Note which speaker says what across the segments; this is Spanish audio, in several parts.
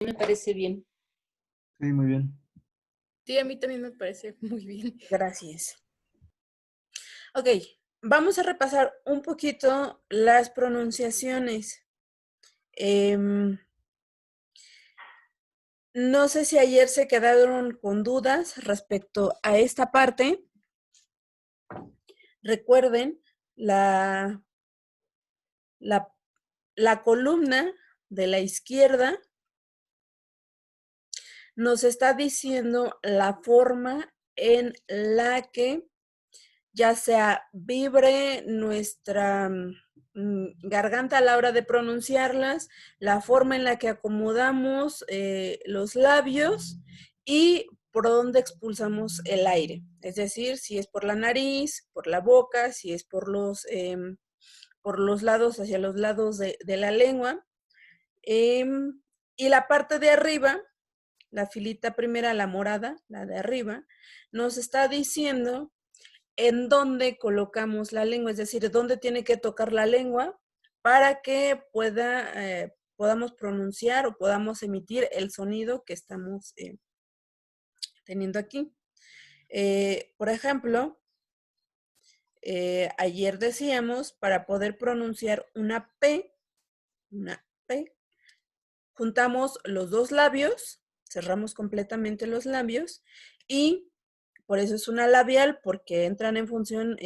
Speaker 1: Me parece bien.
Speaker 2: Sí, muy bien.
Speaker 3: Sí, a mí también me parece muy bien.
Speaker 1: Gracias.
Speaker 3: Ok, vamos a repasar un poquito las pronunciaciones. No sé si ayer se quedaron con dudas respecto a esta parte. Recuerden, la, la, la columna de la izquierda nos está diciendo la forma en la que ya sea vibre nuestra garganta a la hora de pronunciarlas, la forma en la que acomodamos los labios y por dónde expulsamos el aire. Es decir, si es por la nariz, por la boca, si es por los lados, hacia los lados de la lengua. Y la parte de arriba, la filita primera, la morada, la de arriba, nos está diciendo en dónde colocamos la lengua, es decir, dónde tiene que tocar la lengua para que podamos pronunciar o podamos emitir el sonido que estamos teniendo aquí. Por ejemplo, ayer decíamos, para poder pronunciar una P, juntamos los dos labios, cerramos completamente los labios y por eso es una labial, porque entran en función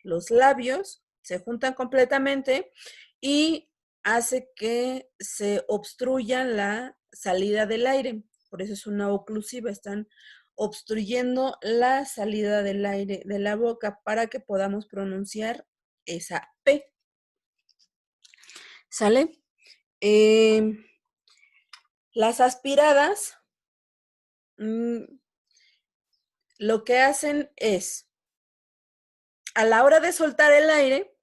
Speaker 3: los labios, se juntan completamente y hace que se obstruya la salida del aire. Por eso es una oclusiva, están obstruyendo la salida del aire de la boca para que podamos pronunciar esa P. ¿Sale? Las aspiradas lo que hacen es, a la hora de soltar el aire,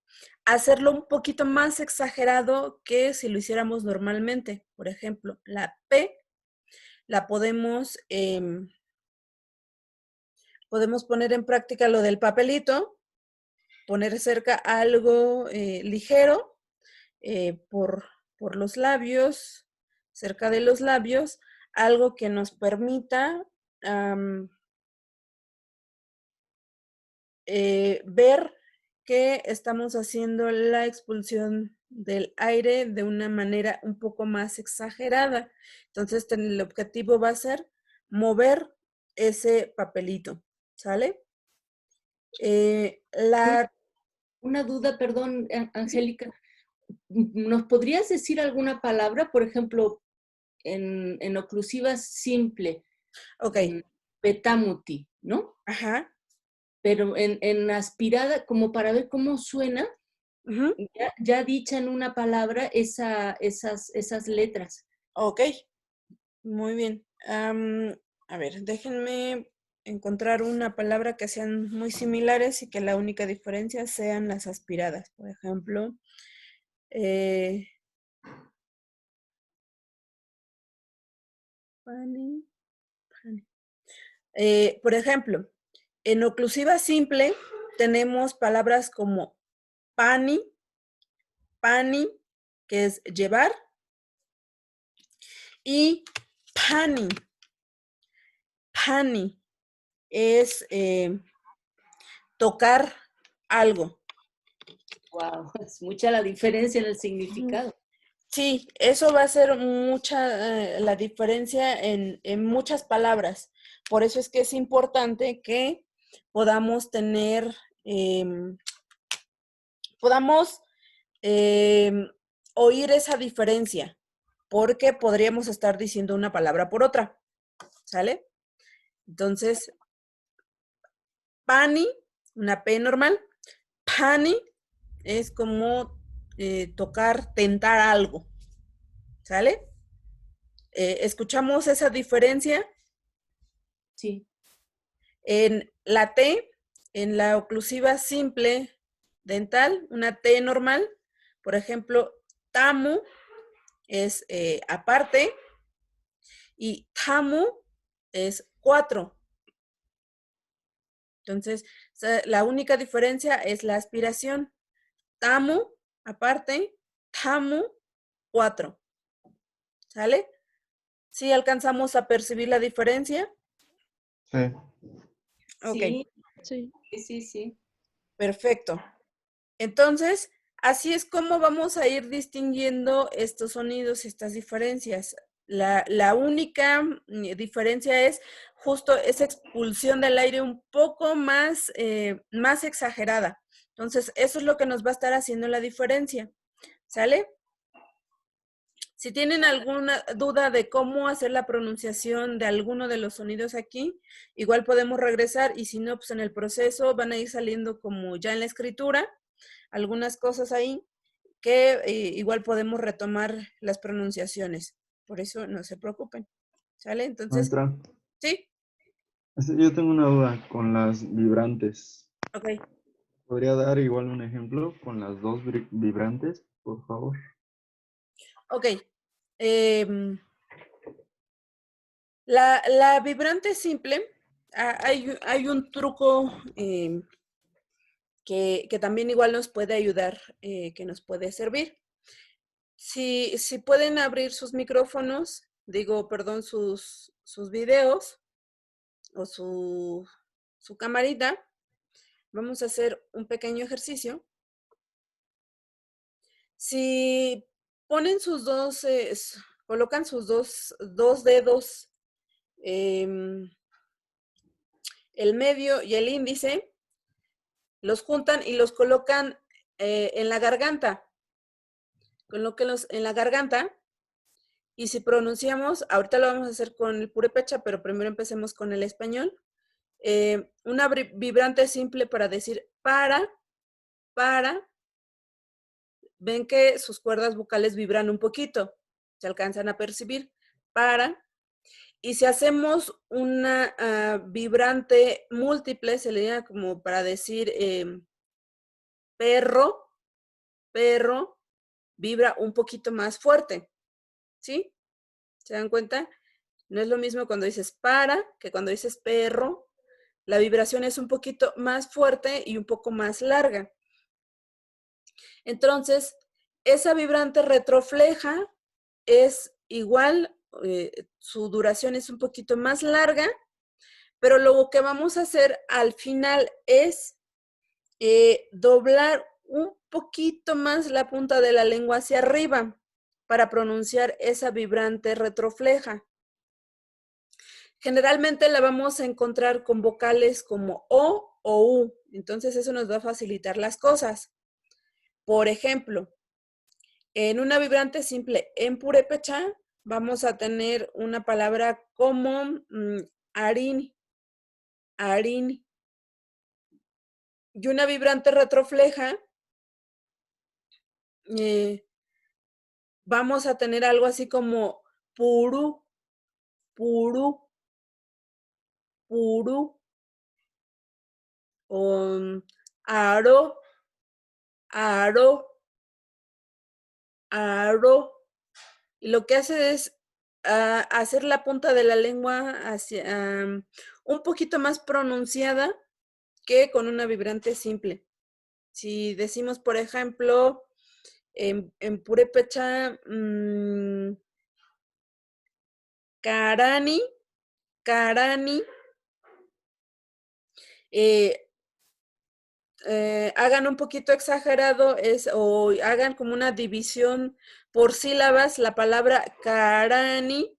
Speaker 3: hacerlo un poquito más exagerado que si lo hiciéramos normalmente. Por ejemplo, la P la podemos poner en práctica lo del papelito, poner cerca algo ligero por los labios, cerca de los labios, algo que nos permita ver que estamos haciendo la expulsión del aire de una manera un poco más exagerada. Entonces, el objetivo va a ser mover ese papelito, ¿sale?
Speaker 1: Una duda, perdón, Angélica. ¿Nos podrías decir alguna palabra, por ejemplo, en oclusiva simple?
Speaker 3: Ok.
Speaker 1: Petamuti, ¿no?
Speaker 3: Ajá.
Speaker 1: Pero en aspirada, como para ver cómo suena, ya dicha en una palabra esas letras.
Speaker 3: Ok, muy bien. A ver, déjenme encontrar una palabra que sean muy similares y que la única diferencia sean las aspiradas. Por ejemplo, por ejemplo, en oclusiva simple tenemos palabras como pani, que es llevar, y pani es tocar algo.
Speaker 1: Wow, es mucha la diferencia en el significado.
Speaker 3: Sí, eso va a ser mucha la diferencia en muchas palabras. Por eso es que es importante que podamos tener, podamos oír esa diferencia, porque podríamos estar diciendo una palabra por otra, ¿sale? Entonces, pani, una P normal, pani es como tocar, tentar algo, ¿sale? ¿Escuchamos esa diferencia?
Speaker 1: Sí.
Speaker 3: En la T, en la oclusiva simple dental, una T normal, por ejemplo, tamu es aparte y tamu es 4. Entonces, la única diferencia es la aspiración. Tamu aparte, tamu 4. ¿Sale? ¿Sí alcanzamos a percibir la diferencia?
Speaker 2: Sí.
Speaker 3: Ok,
Speaker 1: Sí, sí.
Speaker 3: perfecto. Entonces, así es como vamos a ir distinguiendo estos sonidos y estas diferencias. La única diferencia es justo esa expulsión del aire un poco más, más exagerada. Entonces, eso es lo que nos va a estar haciendo la diferencia. ¿Sale? Si tienen alguna duda de cómo hacer la pronunciación de alguno de los sonidos aquí, igual podemos regresar y si no, pues en el proceso van a ir saliendo como ya en la escritura, algunas cosas ahí que igual podemos retomar las pronunciaciones. Por eso no se preocupen. ¿Sale? Entonces,
Speaker 2: Maestra,
Speaker 3: ¿sí?
Speaker 2: yo tengo una duda con las vibrantes.
Speaker 3: Ok.
Speaker 2: ¿Podría dar igual un ejemplo con las dos vibrantes, por favor?
Speaker 3: Ok. La vibrante simple, hay un truco que también igual nos puede ayudar, que nos puede servir. Si pueden abrir sus micrófonos, perdón, sus videos o su camarita, vamos a hacer un pequeño ejercicio. Si ponen colocan sus dos dedos, el medio y el índice, los juntan y los colocan en la garganta. Colóquenlos en la garganta. Y si pronunciamos, ahorita lo vamos a hacer con el purépecha, pero primero empecemos con el español. Una vibrante simple para decir para. Ven que sus cuerdas vocales vibran un poquito. Se alcanzan a percibir. Para. Y si hacemos una vibrante múltiple, se le llama como para decir perro, vibra un poquito más fuerte. ¿Sí? ¿Se dan cuenta? No es lo mismo cuando dices para que cuando dices perro. La vibración es un poquito más fuerte y un poco más larga. Entonces, esa vibrante retrofleja es igual, su duración es un poquito más larga, pero lo que vamos a hacer al final es doblar un poquito más la punta de la lengua hacia arriba para pronunciar esa vibrante retrofleja. Generalmente la vamos a encontrar con vocales como o u, entonces eso nos va a facilitar las cosas. Por ejemplo, en una vibrante simple en purépecha vamos a tener una palabra como harini, harini. Y una vibrante retrofleja vamos a tener algo así como puru, puru, puru, o aro, aro, aro. Y lo que hace es hacer la punta de la lengua hacia, un poquito más pronunciada que con una vibrante simple. Si decimos, por ejemplo, en purépecha, karani, karani, hagan un poquito exagerado o hagan como una división por sílabas la palabra karani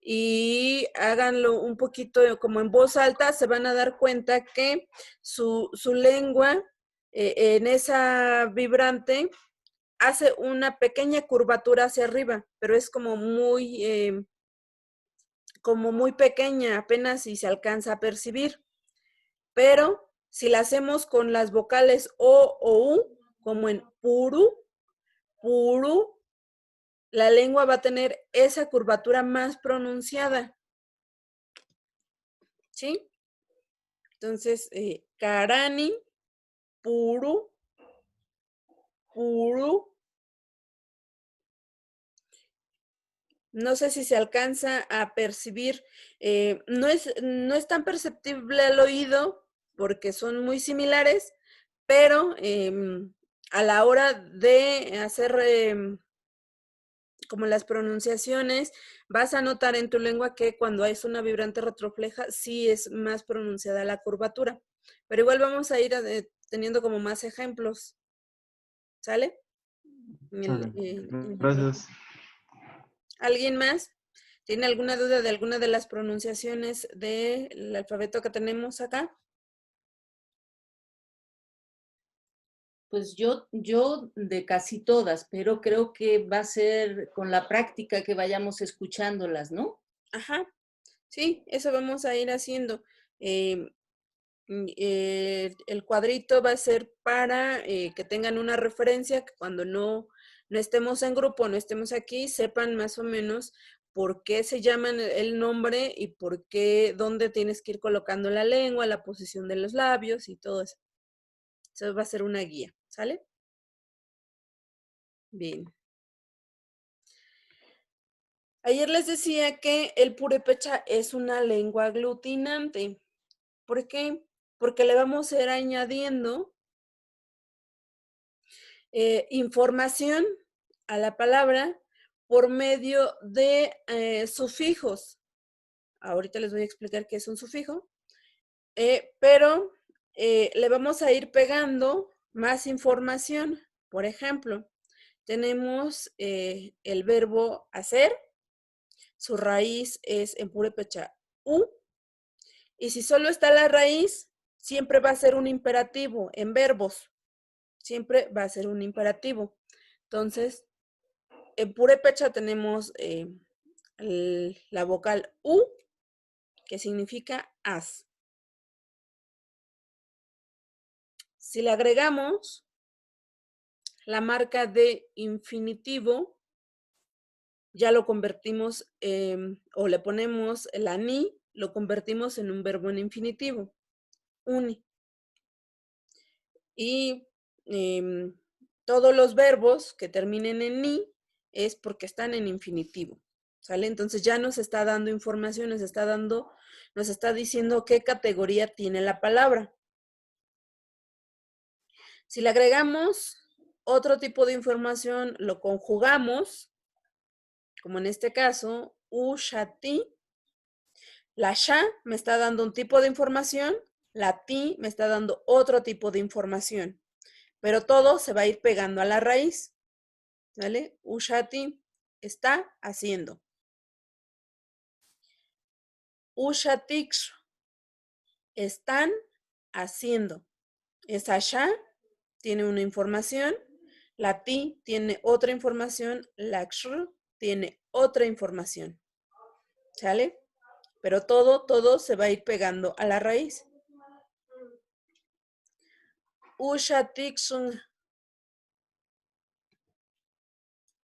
Speaker 3: y háganlo un poquito como en voz alta, se van a dar cuenta que su lengua en esa vibrante hace una pequeña curvatura hacia arriba, pero es como muy pequeña, apenas si se alcanza a percibir. Pero si la hacemos con las vocales o u, como en puru, puru, la lengua va a tener esa curvatura más pronunciada. ¿Sí? Entonces, karani, puru, puru. No sé si se alcanza a percibir. No es tan perceptible al oído porque son muy similares, pero a la hora de hacer como las pronunciaciones, vas a notar en tu lengua que cuando es una vibrante retrofleja, sí es más pronunciada la curvatura. Pero igual vamos a ir teniendo como más ejemplos. ¿Sale?
Speaker 2: Sale. Gracias.
Speaker 3: ¿Alguien más? ¿Tiene alguna duda de alguna de las pronunciaciones del alfabeto que tenemos acá?
Speaker 1: Pues yo de casi todas, pero creo que va a ser con la práctica que vayamos escuchándolas, ¿no?
Speaker 3: Ajá, sí, eso vamos a ir haciendo. El cuadrito va a ser para que tengan una referencia, que cuando no estemos en grupo, no estemos aquí, sepan más o menos por qué se llaman el nombre y por qué, dónde tienes que ir colocando la lengua, la posición de los labios y todo eso. Eso va a ser una guía, ¿sale? Bien. Ayer les decía que el purépecha es una lengua aglutinante. ¿Por qué? Porque le vamos a ir añadiendo información a la palabra por medio de sufijos. Ahorita les voy a explicar qué es un sufijo, pero le vamos a ir pegando más información. Por ejemplo, tenemos el verbo hacer, su raíz es en purépecha u, y si solo está la raíz, siempre va a ser un imperativo en verbos, siempre va a ser un imperativo. Entonces, en purépecha tenemos la vocal U, que significa haz. Si le agregamos la marca de infinitivo, ya lo convertimos, o le ponemos la ni, lo convertimos en un verbo en infinitivo, uni. Y todos los verbos que terminen en ni es porque están en infinitivo, ¿sale? Entonces ya nos está dando información, nos está diciendo qué categoría tiene la palabra. Si le agregamos otro tipo de información, lo conjugamos, como en este caso, ushati. La sha me está dando un tipo de información, la ti me está dando otro tipo de información, pero todo se va a ir pegando a la raíz, ¿vale? Ushati está haciendo. Ushatix están haciendo. Esa sha tiene una información, la ti tiene otra información, la kshr tiene otra información, ¿sale? Pero todo se va a ir pegando a la raíz. Ushatixun.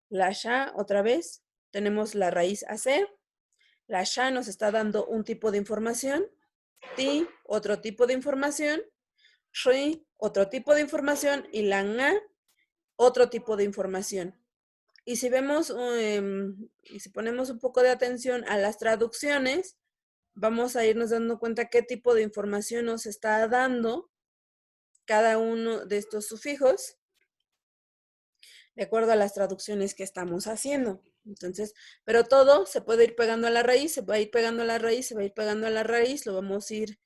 Speaker 3: La sha, otra vez, tenemos la raíz hacer. La sha nos está dando un tipo de información. Ti, otro tipo de información. Shri, otro tipo de información. Y la nga, otro tipo de información. Y si vemos, y si ponemos un poco de atención a las traducciones, vamos a irnos dando cuenta qué tipo de información nos está dando cada uno de estos sufijos, de acuerdo a las traducciones que estamos haciendo. Entonces, pero todo se puede ir pegando a la raíz, se va a ir pegando a la raíz, se va a ir pegando a la raíz, lo vamos a ir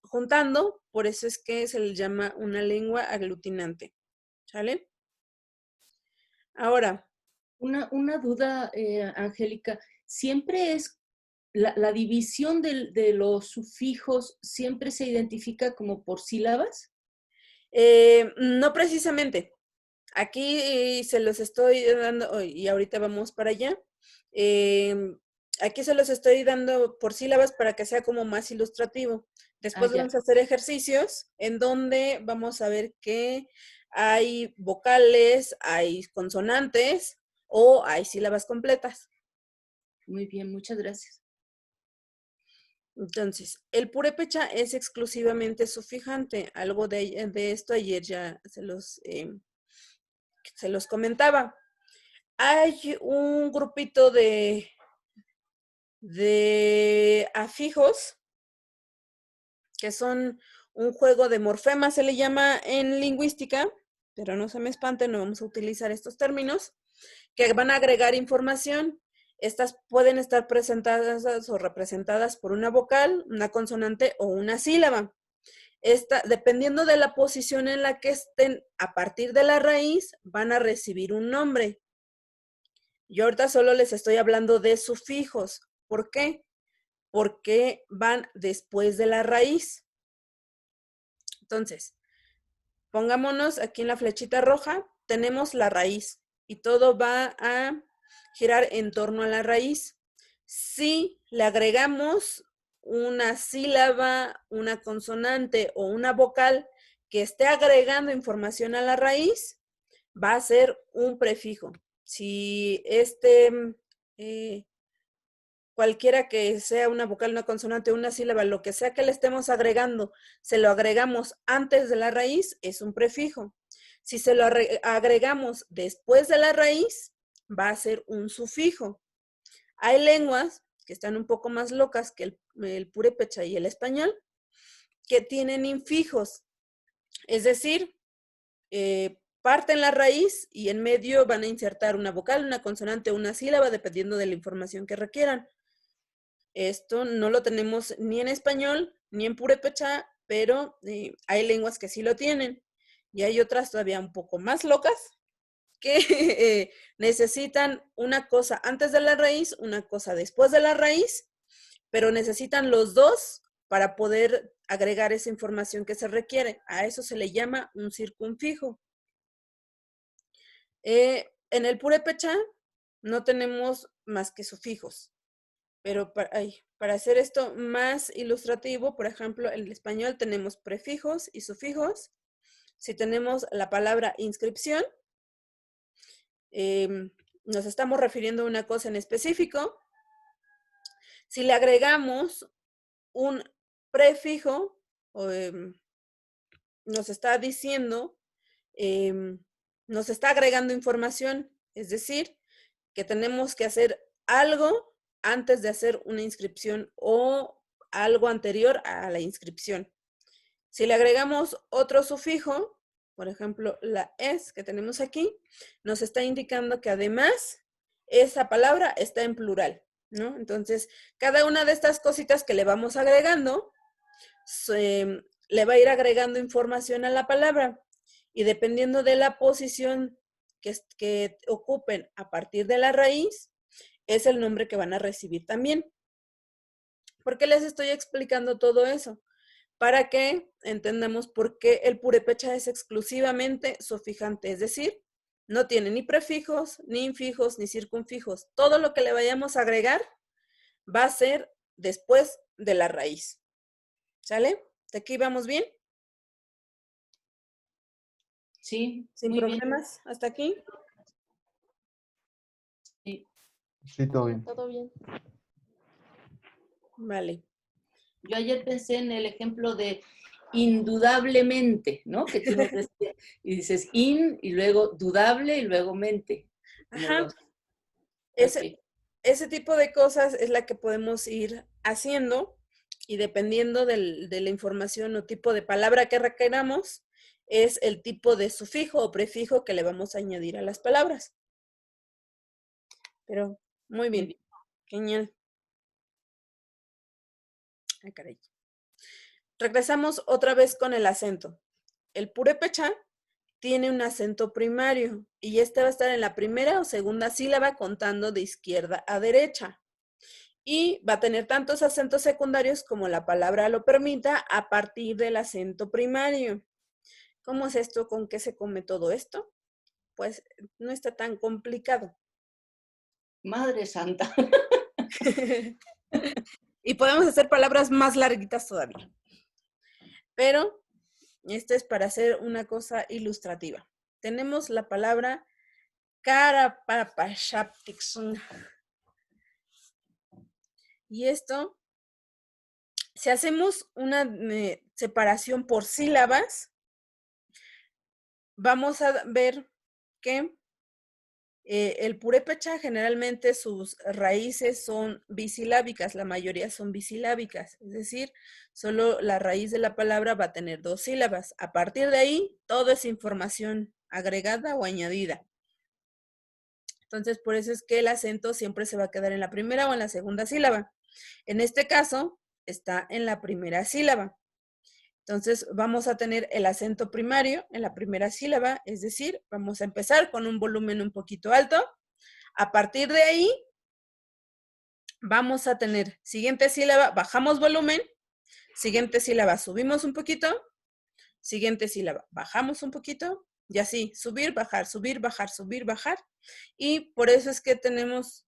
Speaker 3: juntando, por eso es que se le llama una lengua aglutinante, ¿sale? Ahora.
Speaker 1: Una duda, Angélica, ¿siempre es la división de los sufijos, siempre se identifica como por sílabas?
Speaker 3: No precisamente. Aquí se los estoy dando, y ahorita vamos para allá. Aquí se los estoy dando por sílabas para que sea como más ilustrativo. Después vamos a hacer ejercicios en donde vamos a ver que hay vocales, hay consonantes o hay sílabas completas.
Speaker 1: Muy bien, muchas gracias.
Speaker 3: Entonces, el purépecha es exclusivamente sufijante. Algo de esto ayer ya se los comentaba. Hay un grupito de afijos que son un juego de morfemas, se le llama en lingüística, pero no se me espanten, no vamos a utilizar estos términos. que van a agregar información. Estas pueden estar presentadas o representadas por una vocal, una consonante o una sílaba. Dependiendo de la posición en la que estén a partir de la raíz, van a recibir un nombre. Yo ahorita solo les estoy hablando de sufijos. ¿Por qué? Porque van después de la raíz. Entonces, pongámonos aquí en la flechita roja, tenemos la raíz y todo va a girar en torno a la raíz. Si le agregamos una sílaba, una consonante o una vocal que esté agregando información a la raíz, va a ser un prefijo. Si cualquiera que sea una vocal, una consonante, una sílaba, lo que sea que le estemos agregando, se lo agregamos antes de la raíz, es un prefijo. Si se lo agregamos después de la raíz, va a ser un sufijo. Hay lenguas que están un poco más locas que el purépecha y el español, que tienen infijos. Es decir, parten la raíz y en medio van a insertar una vocal, una consonante o una sílaba, dependiendo de la información que requieran. Esto no lo tenemos ni en español ni en purépecha, pero hay lenguas que sí lo tienen. Y hay otras todavía un poco más locas que necesitan una cosa antes de la raíz, una cosa después de la raíz, pero necesitan los dos para poder agregar esa información que se requiere. A eso se le llama un circunfijo. En el purépecha no tenemos más que sufijos. Pero para hacer esto más ilustrativo, por ejemplo, en el español tenemos prefijos y sufijos. Si tenemos la palabra inscripción, nos estamos refiriendo a una cosa en específico. Si le agregamos un prefijo, nos está diciendo, nos está agregando información, es decir, que tenemos que hacer algo antes de hacer una inscripción o algo anterior a la inscripción. Si le agregamos otro sufijo, por ejemplo, la es que tenemos aquí, nos está indicando que además esa palabra está en plural, ¿no? Entonces, cada una de estas cositas que le vamos agregando, le va a ir agregando información a la palabra y dependiendo de la posición que ocupen a partir de la raíz, es el nombre que van a recibir también. ¿Por qué les estoy explicando todo eso? Para que entendamos por qué el purépecha es exclusivamente sufijante, es decir, no tiene ni prefijos, ni infijos, ni circunfijos. Todo lo que le vayamos a agregar va a ser después de la raíz. ¿Sale? ¿De aquí vamos bien?
Speaker 1: Sí,
Speaker 3: sin
Speaker 1: muy
Speaker 3: problemas. ¿Hasta aquí?
Speaker 1: bien.
Speaker 2: Sí, todo bien.
Speaker 4: Todo bien.
Speaker 3: Vale.
Speaker 1: Yo ayer pensé en el ejemplo de indudablemente, ¿no? Que tú nos decías, y dices y luego dudable y luego mente.
Speaker 3: Ajá.
Speaker 1: Okay.
Speaker 3: Ese tipo de cosas es la que podemos ir haciendo y dependiendo de la información o tipo de palabra que requeramos, es el tipo de sufijo o prefijo que le vamos a añadir a las palabras. Pero muy bien. Genial. Ay, caray. Regresamos otra vez con el acento. El purépecha tiene un acento primario y este va a estar en la primera o segunda sílaba contando de izquierda a derecha. Y va a tener tantos acentos secundarios como la palabra lo permita a partir del acento primario. ¿Cómo es esto? ¿Con qué se come todo esto? Pues no está tan complicado.
Speaker 1: Madre Santa.
Speaker 3: Y podemos hacer palabras más larguitas todavía. Pero esto es para hacer una cosa ilustrativa. Tenemos la palabra Karapapashaptiksun. Y esto, si hacemos una separación por sílabas, vamos a ver que el purépecha generalmente sus raíces son bisilábicas, la mayoría son bisilábicas, es decir, solo la raíz de la palabra va a tener 2 sílabas. A partir de ahí, todo es información agregada o añadida. Entonces, por eso es que el acento siempre se va a quedar en la primera o en la segunda sílaba. En este caso, está en la primera sílaba. Entonces, vamos a tener el acento primario en la primera sílaba, es decir, vamos a empezar con un volumen un poquito alto. A partir de ahí, vamos a tener siguiente sílaba, bajamos volumen, siguiente sílaba, subimos un poquito, siguiente sílaba, bajamos un poquito, y así, subir, bajar, subir, bajar, subir, bajar. Y por eso es que tenemos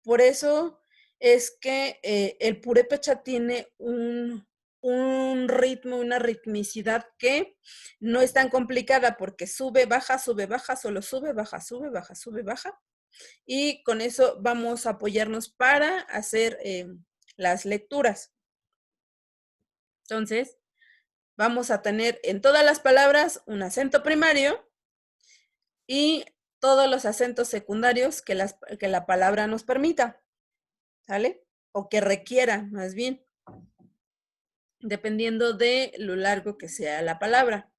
Speaker 3: por eso es que el purépecha tiene un ritmo, una ritmicidad que no es tan complicada porque sube, baja, solo sube, baja. Y con eso vamos a apoyarnos para hacer las lecturas. Entonces, vamos a tener en todas las palabras un acento primario y todos los acentos secundarios que la palabra nos permita, ¿sale? O que requiera, más bien, dependiendo de lo largo que sea la palabra.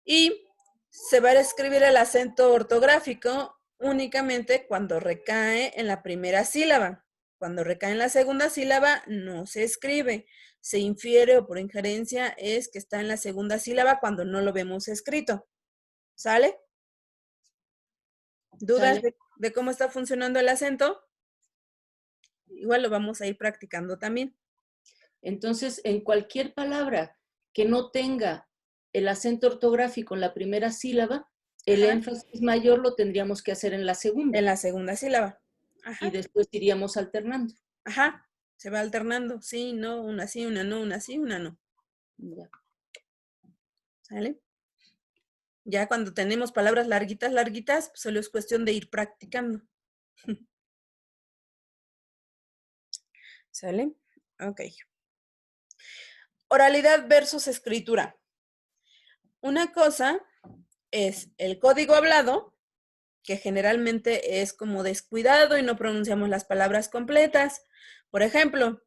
Speaker 3: Y se va a escribir el acento ortográfico únicamente cuando recae en la primera sílaba. Cuando recae en la segunda sílaba, no se escribe. Se infiere o por injerencia es que está en la segunda sílaba cuando no lo vemos escrito. ¿Sale? ¿Dudas
Speaker 1: ¿Sale?
Speaker 3: de cómo está funcionando el acento? Igual lo vamos a ir practicando también.
Speaker 1: Entonces, en cualquier palabra que no tenga el acento ortográfico en la primera sílaba, el
Speaker 3: Ajá.
Speaker 1: énfasis mayor lo tendríamos que hacer en la segunda.
Speaker 3: En la segunda sílaba. Ajá.
Speaker 1: Y después iríamos alternando.
Speaker 3: Ajá. Se va alternando. Sí, no, una sí, una no, una sí, una no.
Speaker 1: Ya.
Speaker 3: ¿Sale? Ya cuando tenemos palabras larguitas, pues solo es cuestión de ir practicando. ¿Sale? Ok. Oralidad versus escritura. Una cosa es el código hablado, que generalmente es como descuidado y no pronunciamos las palabras completas. Por ejemplo,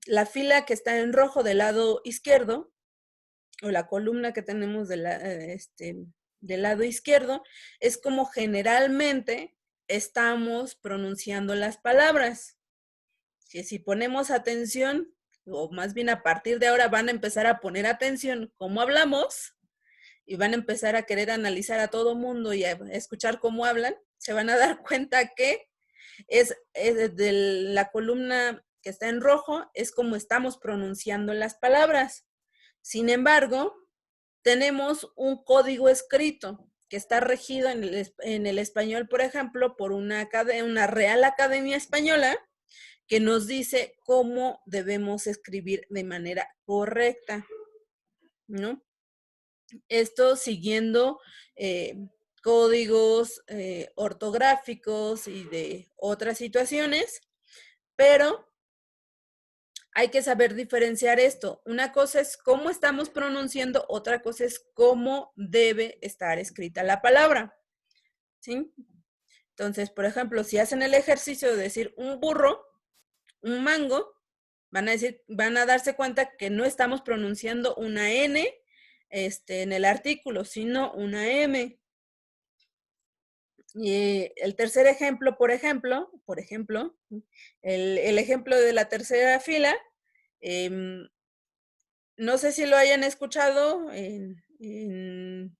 Speaker 3: la fila que está en rojo del lado izquierdo, o la columna que tenemos del lado izquierdo, es como generalmente estamos pronunciando las palabras. Que si ponemos atención, o más bien a partir de ahora van a empezar a poner atención cómo hablamos y van a empezar a querer analizar a todo mundo y a escuchar cómo hablan, se van a dar cuenta que es de la columna que está en rojo, es como estamos pronunciando las palabras. Sin embargo, tenemos un código escrito que está regido en el español, por ejemplo, por una Real Academia Española, que nos dice cómo debemos escribir de manera correcta, ¿no? Esto siguiendo códigos ortográficos y de otras situaciones, pero hay que saber diferenciar esto. Una cosa es cómo estamos pronunciando, otra cosa es cómo debe estar escrita la palabra, ¿sí? Entonces, por ejemplo, si hacen el ejercicio de decir un burro, un mango, van a darse cuenta que no estamos pronunciando una N en el artículo, sino una M. Y el tercer ejemplo, por ejemplo, el ejemplo de la tercera fila, no sé si lo hayan escuchado en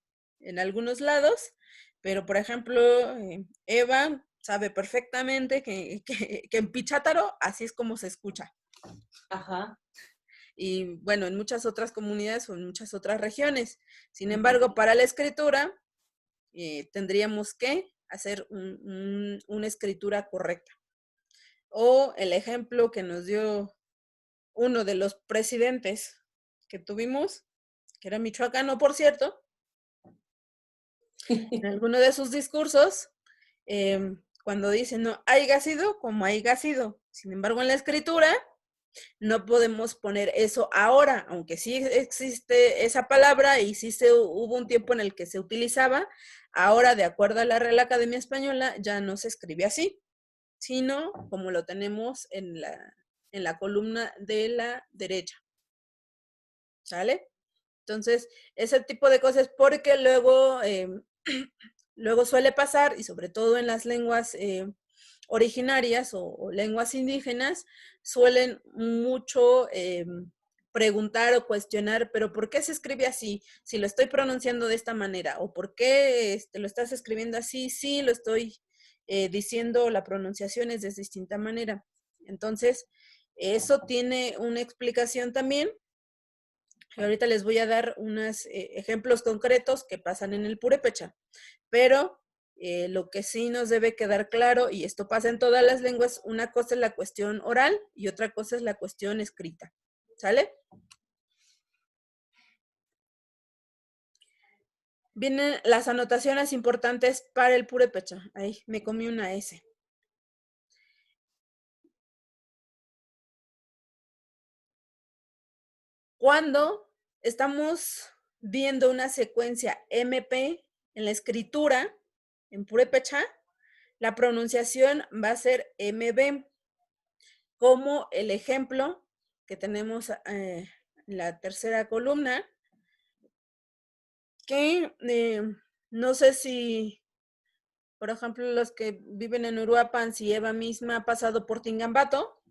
Speaker 3: algunos lados, pero por ejemplo, Eva sabe perfectamente que en Pichátaro así es como se escucha.
Speaker 1: Ajá.
Speaker 3: Y bueno, en muchas otras comunidades o en muchas otras regiones. Sin embargo, para la escritura tendríamos que hacer una escritura correcta. O el ejemplo que nos dio uno de los presidentes que tuvimos, que era michoacano, por cierto, en alguno de sus discursos, cuando dice, no, haiga sido como haiga sido. Sin embargo, en la escritura, no podemos poner eso ahora, aunque sí existe esa palabra y sí hubo un tiempo en el que se utilizaba, ahora de acuerdo a la Real Academia Española ya no se escribe así, sino como lo tenemos en la columna de la derecha. ¿Sale? Entonces, ese tipo de cosas, porque luego, luego suele pasar, y sobre todo en las lenguas originarias o lenguas indígenas, suelen mucho preguntar o cuestionar, pero ¿por qué se escribe así? Si lo estoy pronunciando de esta manera, o ¿por qué lo estás escribiendo así? Sí, lo estoy diciendo, la pronunciación es de distinta manera. Entonces, eso tiene una explicación también. Y ahorita les voy a dar unos ejemplos concretos que pasan en el purépecha. Pero lo que sí nos debe quedar claro, y esto pasa en todas las lenguas, una cosa es la cuestión oral y otra cosa es la cuestión escrita. ¿Sale? Vienen las anotaciones importantes para el purépecha. Ahí me comí una S. Cuando estamos viendo una secuencia MP en la escritura, en purépecha, la pronunciación va a ser MB, como el ejemplo que tenemos en la tercera columna, que no sé si, por ejemplo, los que viven en Uruapan, si Eva misma ha pasado por Tingambato,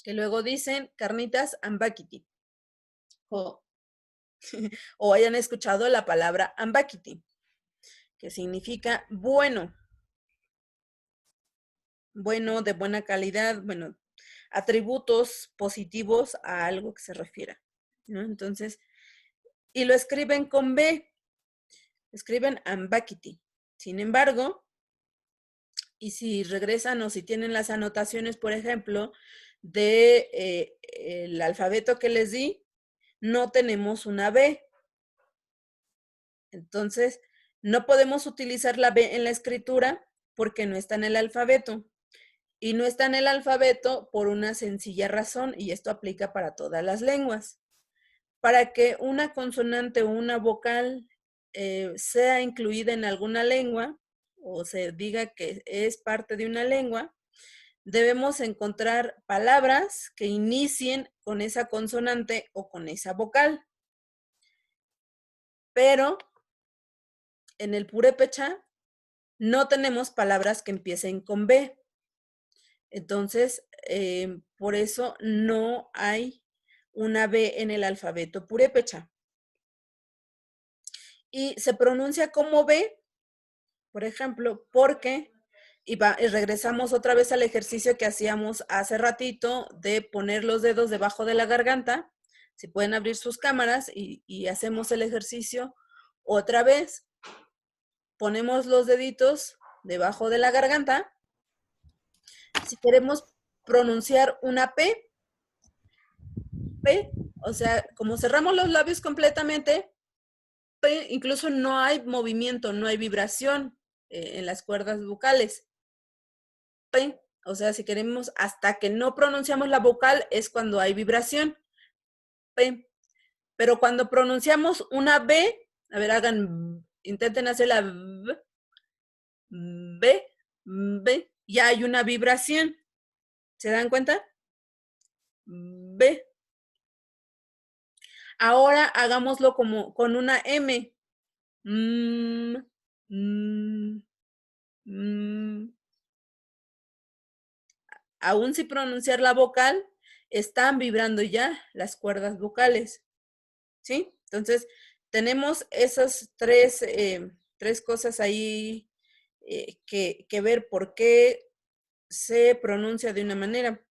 Speaker 3: que luego dicen carnitas ambakiti. O hayan escuchado la palabra ambakiti, que significa bueno. Bueno, de buena calidad, bueno, atributos positivos a algo que se refiera, ¿no? Entonces, y lo escriben con B, escriben ambakiti. Sin embargo, y si regresan o si tienen las anotaciones, por ejemplo, de el alfabeto que les di, no tenemos una B. Entonces, no podemos utilizar la B en la escritura porque no está en el alfabeto. Y no está en el alfabeto por una sencilla razón, y esto aplica para todas las lenguas. Para que una consonante o una vocal sea incluida en alguna lengua, o se diga que es parte de una lengua, debemos encontrar palabras que inicien con esa consonante o con esa vocal. Pero en el purépecha no tenemos palabras que empiecen con B. Entonces, por eso no hay una B en el alfabeto purépecha. Y se pronuncia como B, por ejemplo, porque, y regresamos otra vez al ejercicio que hacíamos hace ratito de poner los dedos debajo de la garganta. Si pueden abrir sus cámaras y hacemos el ejercicio otra vez. Ponemos los deditos debajo de la garganta. Si queremos pronunciar una P, o sea, como cerramos los labios completamente, P, incluso no hay movimiento, no hay vibración en las cuerdas vocales. P, o sea, si queremos, hasta que no pronunciamos la vocal es cuando hay vibración. P. Pero cuando pronunciamos una B, a ver, intenten hacer la B, ya hay una vibración. ¿Se dan cuenta? B. Ahora hagámoslo como con una M. Aún sin pronunciar la vocal, están vibrando ya las cuerdas vocales. ¿Sí? Entonces, tenemos esas tres cosas ahí que ver por qué se pronuncia de una manera.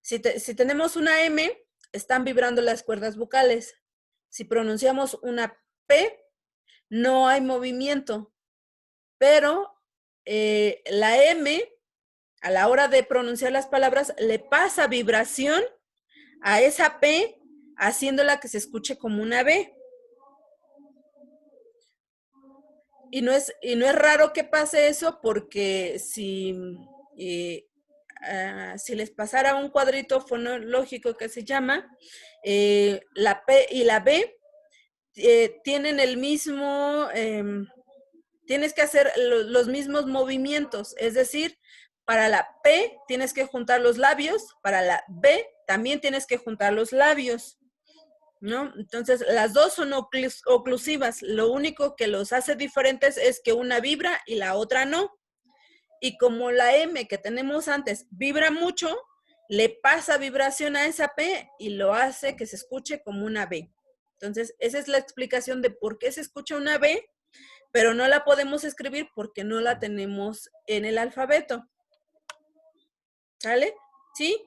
Speaker 3: Si tenemos una M, están vibrando las cuerdas vocales. Si pronunciamos una P, no hay movimiento, pero la M, a la hora de pronunciar las palabras, le pasa vibración a esa P, haciéndola que se escuche como una B. Y no es raro que pase eso, porque si les pasara un cuadrito fonológico que se llama, la P y la B tienen el mismo, tienes que hacer los mismos movimientos, es decir, para la P tienes que juntar los labios, para la B también tienes que juntar los labios. ¿no? Entonces, las dos son oclusivas. Lo único que los hace diferentes es que una vibra y la otra no. Y como la M que tenemos antes vibra mucho, le pasa vibración a esa P y lo hace que se escuche como una B. Entonces, esa es la explicación de por qué se escucha una B, pero no la podemos escribir porque no la tenemos en el alfabeto. ¿Sale? ¿Sí?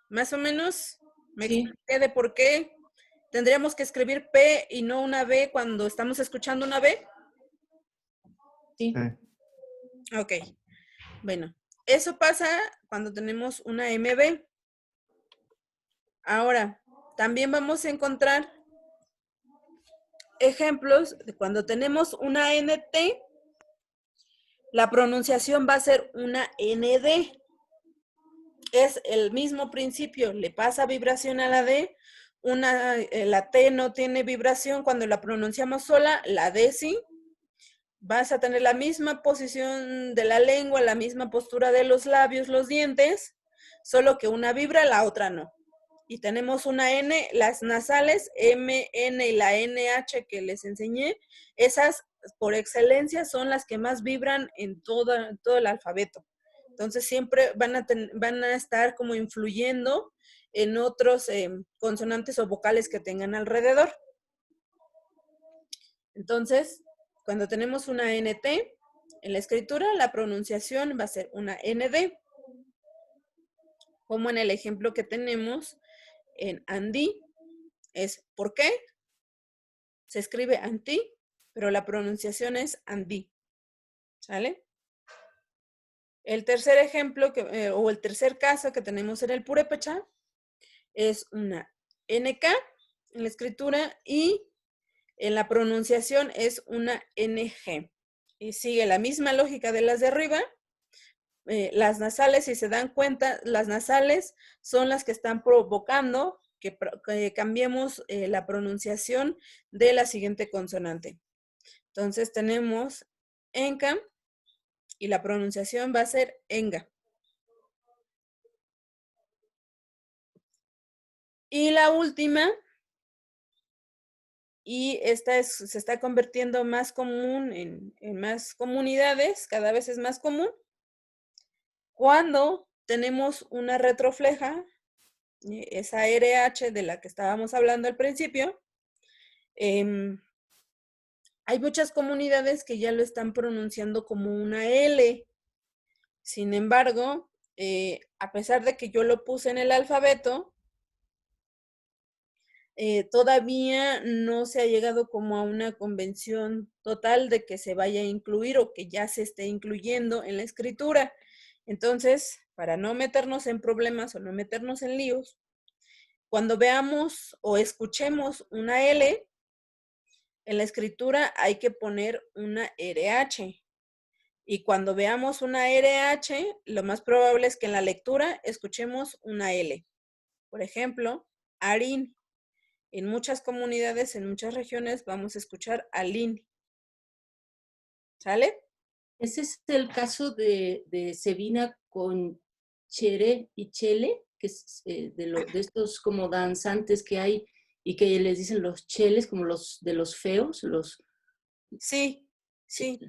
Speaker 3: Más o menos me
Speaker 1: Sí.
Speaker 3: expliqué de por qué tendríamos que escribir P y no una B cuando estamos escuchando una B.
Speaker 1: Sí.
Speaker 3: Ok. Bueno, eso pasa cuando tenemos una MB. Ahora, también vamos a encontrar ejemplos de cuando tenemos una NT, la pronunciación va a ser una ND. Es el mismo principio, le pasa vibración a la D, la T no tiene vibración cuando la pronunciamos sola, la D sí. Vas a tener la misma posición de la lengua, la misma postura de los labios, los dientes, solo que una vibra, la otra no. Y tenemos una N, las nasales, M, N y la NH que les enseñé, esas por excelencia son las que más vibran en todo el alfabeto. Entonces siempre van a estar como influyendo en otros consonantes o vocales que tengan alrededor. Entonces, cuando tenemos una NT, en la escritura la pronunciación va a ser una ND, como en el ejemplo que tenemos en Andí, es ¿por qué? Se escribe Antí, pero la pronunciación es Andí, ¿sale? El tercer ejemplo, o el tercer caso que tenemos en el purépecha, es una NK en la escritura y en la pronunciación es una NG. Y sigue la misma lógica de las de arriba. Las nasales, si se dan cuenta, las nasales son las que están provocando que cambiemos la pronunciación de la siguiente consonante. Entonces tenemos enca y la pronunciación va a ser enga. Y la última, y esta se está convirtiendo más común en más comunidades, cada vez es más común, cuando tenemos una retrofleja, esa RH de la que estábamos hablando al principio, hay muchas comunidades que ya lo están pronunciando como una L. Sin embargo, a pesar de que yo lo puse en el alfabeto, todavía no se ha llegado como a una convención total de que se vaya a incluir o que ya se esté incluyendo en la escritura. Entonces, para no meternos en problemas o no meternos en líos, cuando veamos o escuchemos una L, en la escritura hay que poner una RH. Y cuando veamos una RH, lo más probable es que en la lectura escuchemos una L. Por ejemplo, Arin. En muchas comunidades, en muchas regiones, vamos a escuchar Alin. ¿Sale?
Speaker 1: Ese es el caso de Sevina con Chere y Chele, que es de estos como danzantes que hay y que les dicen los cheles, como los de los feos,
Speaker 3: Sí, sí.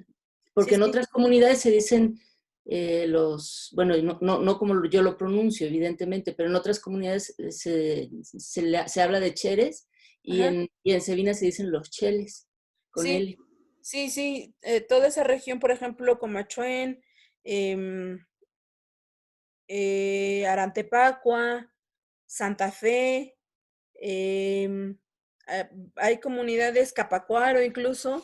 Speaker 1: porque
Speaker 3: Sí,
Speaker 1: en
Speaker 3: sí.
Speaker 1: otras comunidades se dicen bueno, no como yo lo pronuncio, evidentemente, pero en otras comunidades se habla de cheres y en Sevina se dicen los cheles, con
Speaker 3: Sí,
Speaker 1: L.
Speaker 3: sí, sí. Toda esa región, por ejemplo, Comachuén, Arantepacua, Santa Fe, hay comunidades, Capacuaro incluso,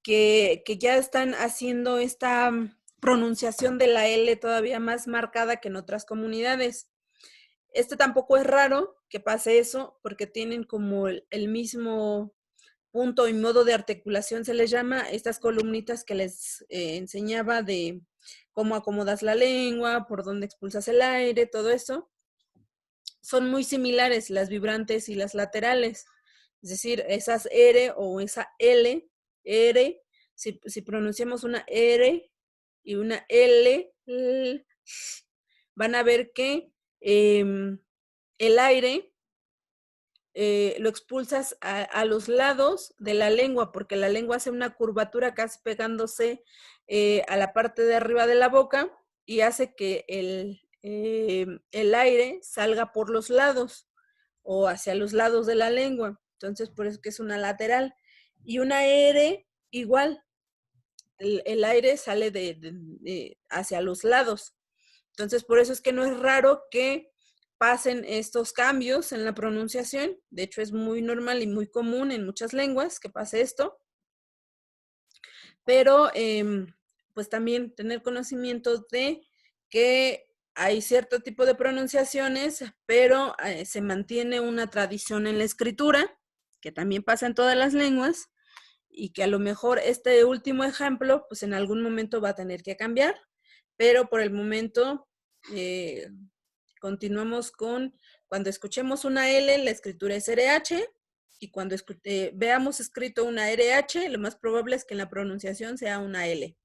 Speaker 3: que ya están haciendo esta pronunciación de la L todavía más marcada que en otras comunidades. Tampoco es raro que pase eso, porque tienen como el mismo punto y modo de articulación, se les llama, estas columnitas que les enseñaba de cómo acomodas la lengua, por dónde expulsas el aire, todo eso. Son muy similares las vibrantes y las laterales. Es decir, esas R o esa L, R, si pronunciamos una R y una L, van a ver que el aire lo expulsas a los lados de la lengua, porque la lengua hace una curvatura casi pegándose a la parte de arriba de la boca y hace que el aire salga por los lados o hacia los lados de la lengua. Entonces, por eso que es una lateral. Y una R igual, el aire sale hacia los lados. Entonces, por eso es que no es raro que pasen estos cambios en la pronunciación. De hecho, es muy normal y muy común en muchas lenguas que pase esto. Pero, pues también tener conocimiento de que hay cierto tipo de pronunciaciones, pero se mantiene una tradición en la escritura, que también pasa en todas las lenguas, y que a lo mejor este último ejemplo, pues en algún momento va a tener que cambiar, pero por el momento continuamos con, cuando escuchemos una L, la escritura es RH, y cuando veamos escrito una RH, lo más probable es que en la pronunciación sea una L.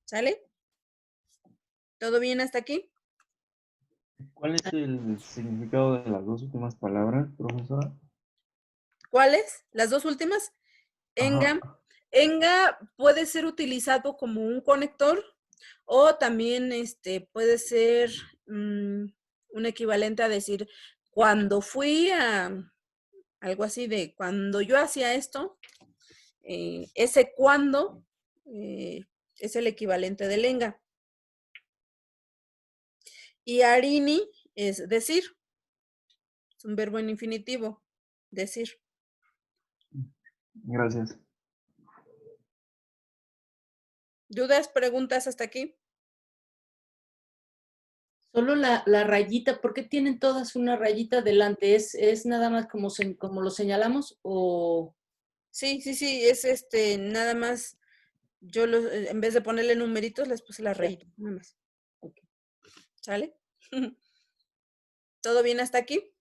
Speaker 3: ¿Sale? ¿Todo bien hasta aquí?
Speaker 2: ¿Cuál es el significado de las dos últimas palabras, profesora?
Speaker 3: ¿Cuáles? Las dos últimas.
Speaker 2: Ajá.
Speaker 3: Enga. Enga puede ser utilizado como un conector o también puede ser un equivalente a decir, cuando fui a, algo así de, cuando yo hacía esto, ese cuando es el equivalente de lenga. Y arini es decir, es un verbo en infinitivo, decir.
Speaker 2: Gracias.
Speaker 3: ¿Dudas, preguntas hasta aquí?
Speaker 1: Solo la rayita, ¿por qué tienen todas una rayita delante? ¿Es nada más como lo señalamos o...?
Speaker 3: Sí, es nada más, yo en vez de ponerle numeritos, les puse la rayita, nada más.
Speaker 1: Okay.
Speaker 3: ¿Sale? ¿Todo bien hasta aquí?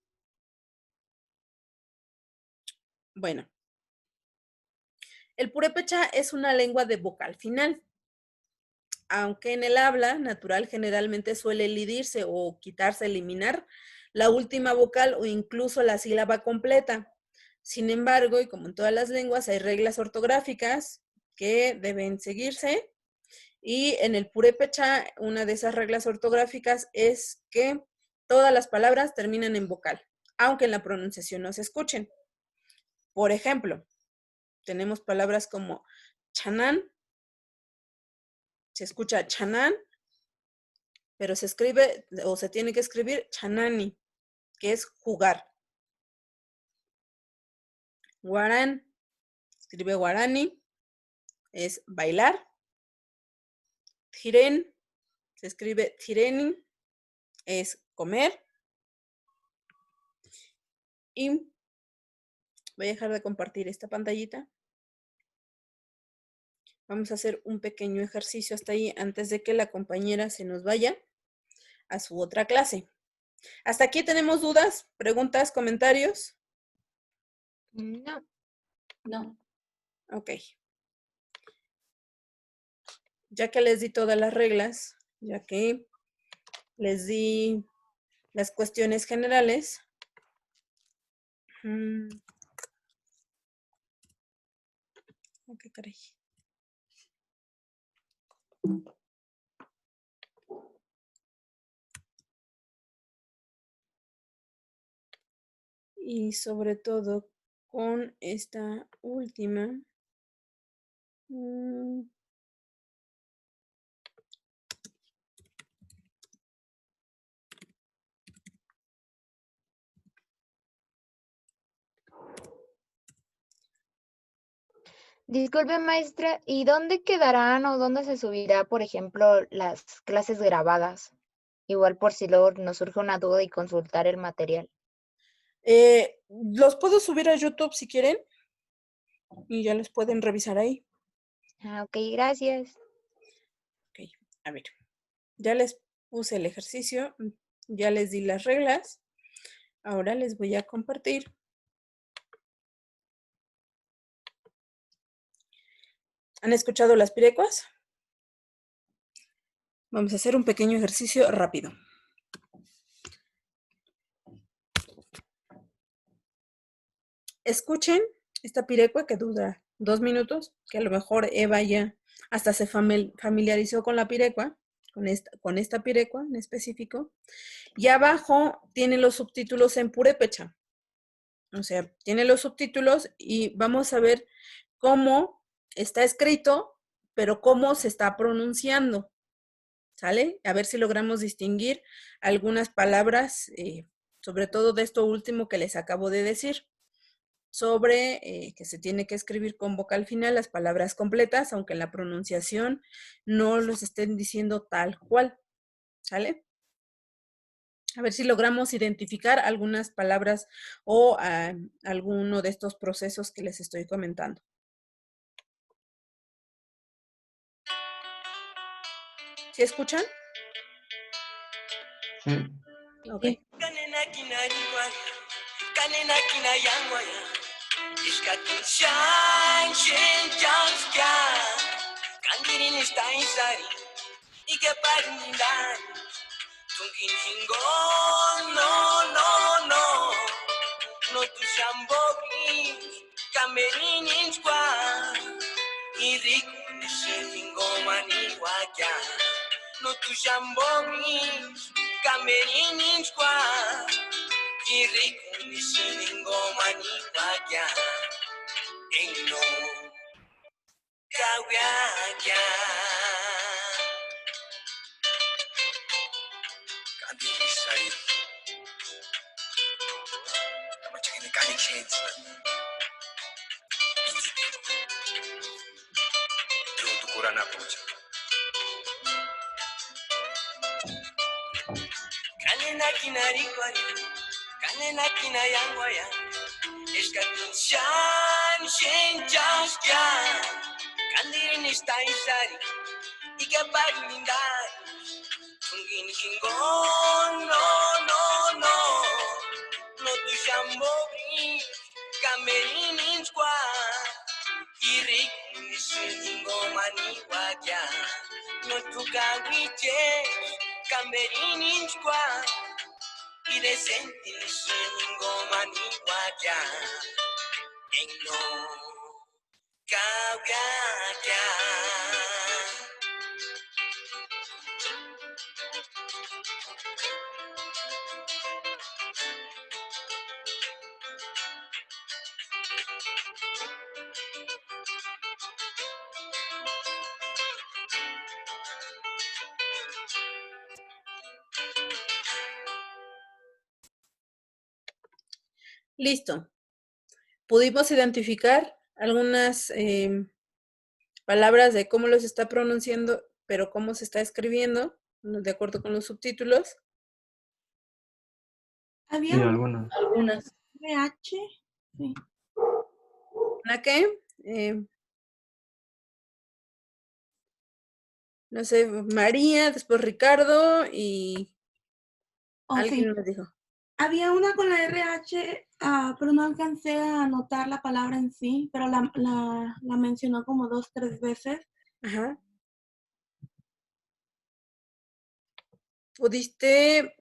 Speaker 3: Bueno. El purépecha es una lengua de vocal final. Aunque en el habla natural generalmente suele elidirse o quitarse, eliminar la última vocal o incluso la sílaba completa. Sin embargo, y como en todas las lenguas, hay reglas ortográficas que deben seguirse. Y en el purépecha, una de esas reglas ortográficas es que todas las palabras terminan en vocal, aunque en la pronunciación no se escuchen. Por ejemplo, tenemos palabras como chanán, se escucha chanán, pero se escribe o se tiene que escribir chanani, que es jugar. Guarán, escribe guarani, es bailar. Tirén, se escribe tireni, es comer. Y voy a dejar de compartir esta pantallita. Vamos a hacer un pequeño ejercicio hasta ahí antes de que la compañera se nos vaya a su otra clase. ¿Hasta aquí tenemos dudas, preguntas, comentarios?
Speaker 4: No.
Speaker 1: No.
Speaker 3: Ok. Ya que les di todas las reglas, ya que les di las cuestiones generales. Ok, caray. Y sobre todo con esta última.
Speaker 4: Disculpe, maestra, ¿y dónde quedarán o dónde se subirá, por ejemplo, las clases grabadas? Igual por si luego nos surge una duda y consultar el material.
Speaker 3: Los puedo subir a YouTube si quieren y ya los pueden revisar ahí.
Speaker 4: Ah, ok, gracias.
Speaker 3: Ok, a ver. Ya les puse el ejercicio, ya les di las reglas. Ahora les voy a compartir. ¿Han escuchado las pirecuas? Vamos a hacer un pequeño ejercicio rápido. escuchen esta pirecua que dura 2 minutos, que a lo mejor Eva ya hasta se familiarizó con la pirecua, con esta pirecua en específico. Y abajo tiene los subtítulos en purépecha. O sea, tiene los subtítulos y vamos a ver cómo está escrito, pero cómo se está pronunciando. ¿Sale? A ver si logramos distinguir algunas palabras, sobre todo de esto último que les acabo de decir, sobre que se tiene que escribir con vocal final las palabras completas, aunque en la pronunciación no los estén diciendo tal cual. ¿Sale? A ver si logramos identificar algunas palabras o alguno de estos procesos que les estoy comentando. ¿Sí escuchan?
Speaker 2: Sí.
Speaker 3: Ok. Listo. Pudimos identificar algunas palabras de cómo los está pronunciando, pero cómo se está escribiendo, de acuerdo con los subtítulos.
Speaker 2: Sí,
Speaker 5: Había
Speaker 2: algunas.
Speaker 1: Algunas.
Speaker 5: RH. Sí.
Speaker 3: ¿Una qué? No sé, María, después Ricardo y
Speaker 5: Oh, sí.
Speaker 3: alguien me dijo.
Speaker 5: Había una con la RH, pero no alcancé a anotar la palabra en sí, pero la mencionó como 2, 3 veces.
Speaker 3: Ajá. Pudiste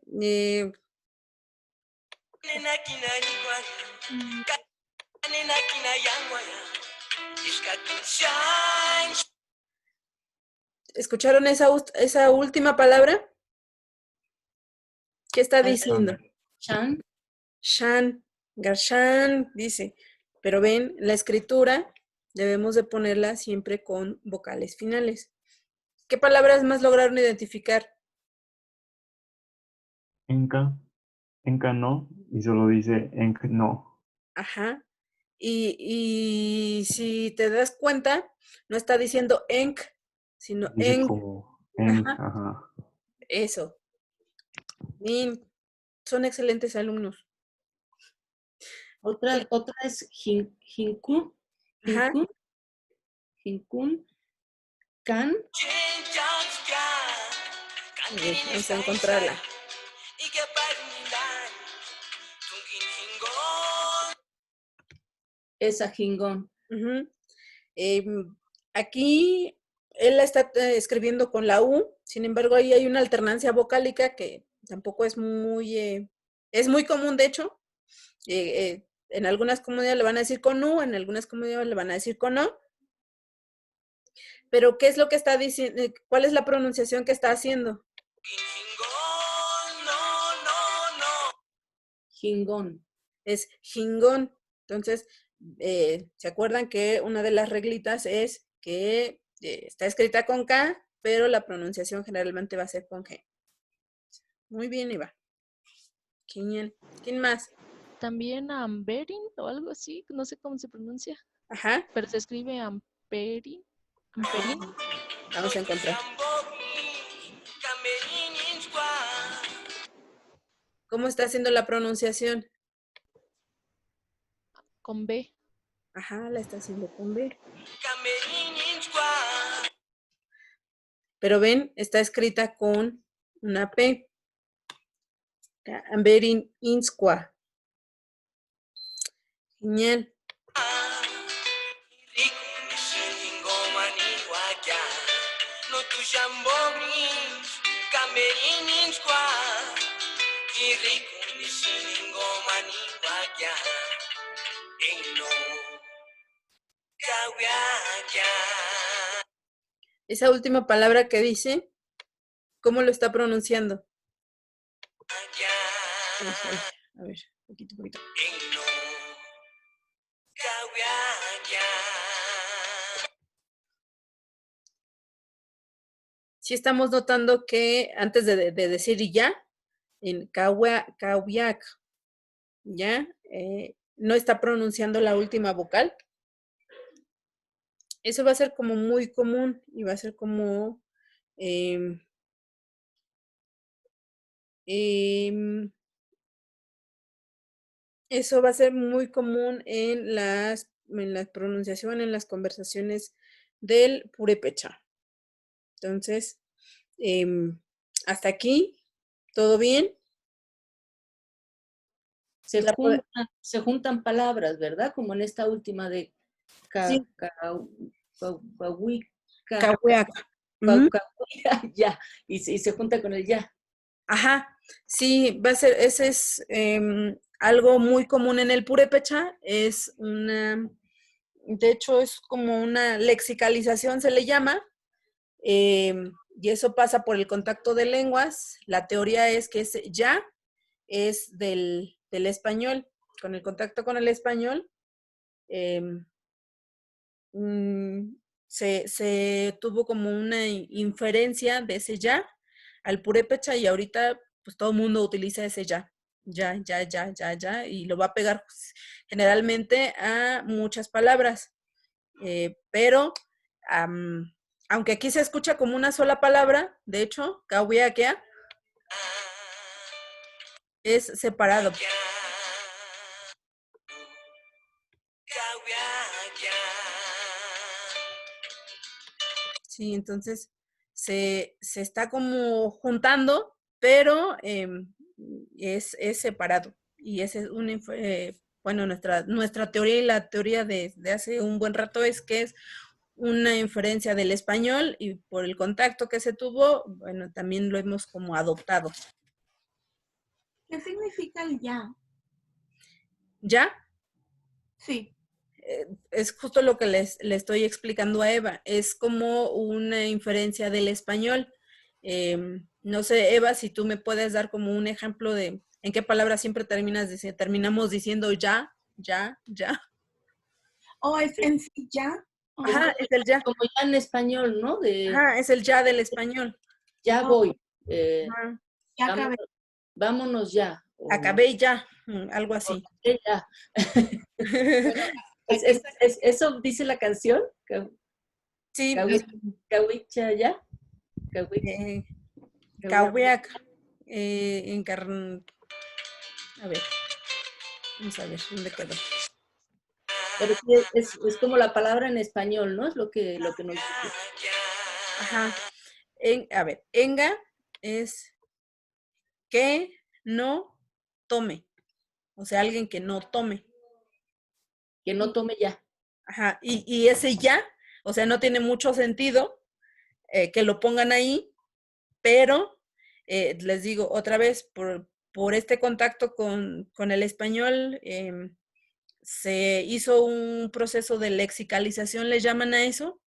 Speaker 3: ¿escucharon esa última palabra? ¿Qué está diciendo?
Speaker 1: Chan.
Speaker 3: Shan, Garshan, dice. Pero ven, la escritura debemos de ponerla siempre con vocales finales. ¿Qué palabras más lograron identificar?
Speaker 2: Enca. Enca no. Y solo dice enc no.
Speaker 3: Ajá. Y si te das cuenta, no está diciendo enc, sino
Speaker 2: Dice
Speaker 3: enc.
Speaker 2: como enc.
Speaker 3: Ajá.
Speaker 2: Ajá.
Speaker 3: Eso. Bien, son excelentes alumnos.
Speaker 1: Otra es Jinkun.
Speaker 3: Ajá.
Speaker 1: Jinkun. Can.
Speaker 3: A ver, vamos a encontrarla.
Speaker 1: Esa Jingón.
Speaker 3: Ujú. Aquí él la está escribiendo con la U, sin embargo ahí hay una alternancia vocálica que tampoco es muy común, de hecho. En algunas comunidades le van a decir con U, en algunas comunidades le van a decir con O. Pero, ¿qué es lo que está diciendo? ¿Cuál es la pronunciación que está haciendo?
Speaker 1: Jingón.
Speaker 3: Es jingón. Entonces, ¿se acuerdan que una de las reglitas es que está escrita con K, pero la pronunciación generalmente va a ser con G? Muy bien, Eva. Genial. ¿Quién más?
Speaker 6: También Amberin o algo así, no sé cómo se pronuncia,
Speaker 3: Ajá,
Speaker 6: pero se escribe Amperin. Amperin.
Speaker 3: vamos a encontrar. ¿Cómo está haciendo la pronunciación?
Speaker 6: Con B.
Speaker 3: Ajá, la está haciendo con B. Pero ven, está escrita con una P. Amberin Insqua. Genial. Esa última palabra que dice, ¿cómo lo está pronunciando? A ver, poquito. Sí estamos notando que antes de decir ya, en Kawiak, ya, no está pronunciando la última vocal. Eso va a ser como muy común y va a ser como eso va a ser muy común en la pronunciación, en las conversaciones del purépecha. Entonces, hasta aquí, ¿todo bien?
Speaker 1: Se juntan palabras, ¿verdad? Como en esta última de
Speaker 3: Sí.
Speaker 1: Kawiaka.
Speaker 3: Kawiak.
Speaker 1: Ya, y se junta con el ya.
Speaker 3: Ajá, sí, va a ser, ese es algo muy común en el purépecha, es una, de hecho es como una lexicalización se le llama, y eso pasa por el contacto de lenguas. La teoría es que ese ya es del español, con el contacto con el español, se tuvo como una inferencia de ese ya al purépecha y ahorita pues todo el mundo utiliza ese ya, y lo va a pegar generalmente a muchas palabras, pero aunque aquí se escucha como una sola palabra, de hecho, kawiakea es separado. Sí, entonces se está como juntando, pero es separado. Y ese es bueno, nuestra teoría y la teoría de hace un buen rato es que es una inferencia del español y por el contacto que se tuvo, bueno, también lo hemos como adoptado.
Speaker 5: ¿Qué significa el ya?
Speaker 3: ¿Ya?
Speaker 5: Sí.
Speaker 3: Es justo lo que le estoy explicando a Eva. Es como una inferencia del español. No sé, Eva, si tú me puedes dar como un ejemplo de en qué palabra siempre terminamos diciendo ya.
Speaker 5: ¿O es en sí ya?
Speaker 3: Ajá, es el ya.
Speaker 1: Como ya en español, ¿no?
Speaker 3: Ajá, es el ya del español.
Speaker 1: Ya voy.
Speaker 3: Ajá.
Speaker 5: Ya acabé.
Speaker 1: Vámonos ya.
Speaker 3: Acabé ya, algo así.
Speaker 1: Ya. ¿Eso dice la canción?
Speaker 3: Sí,
Speaker 1: Kawicha ya.
Speaker 3: Kawiak. A ver, vamos a ver, ¿dónde quedó?
Speaker 1: Pero es como la palabra en español, ¿no? Es lo que nos dice.
Speaker 3: Ajá. A ver, enga es que no tome. O sea, alguien que no tome.
Speaker 1: Que no tome ya.
Speaker 3: Ajá. Y ese ya, o sea, no tiene mucho sentido que lo pongan ahí, pero les digo otra vez, por este contacto con el español, se hizo un proceso de lexicalización, le llaman a eso,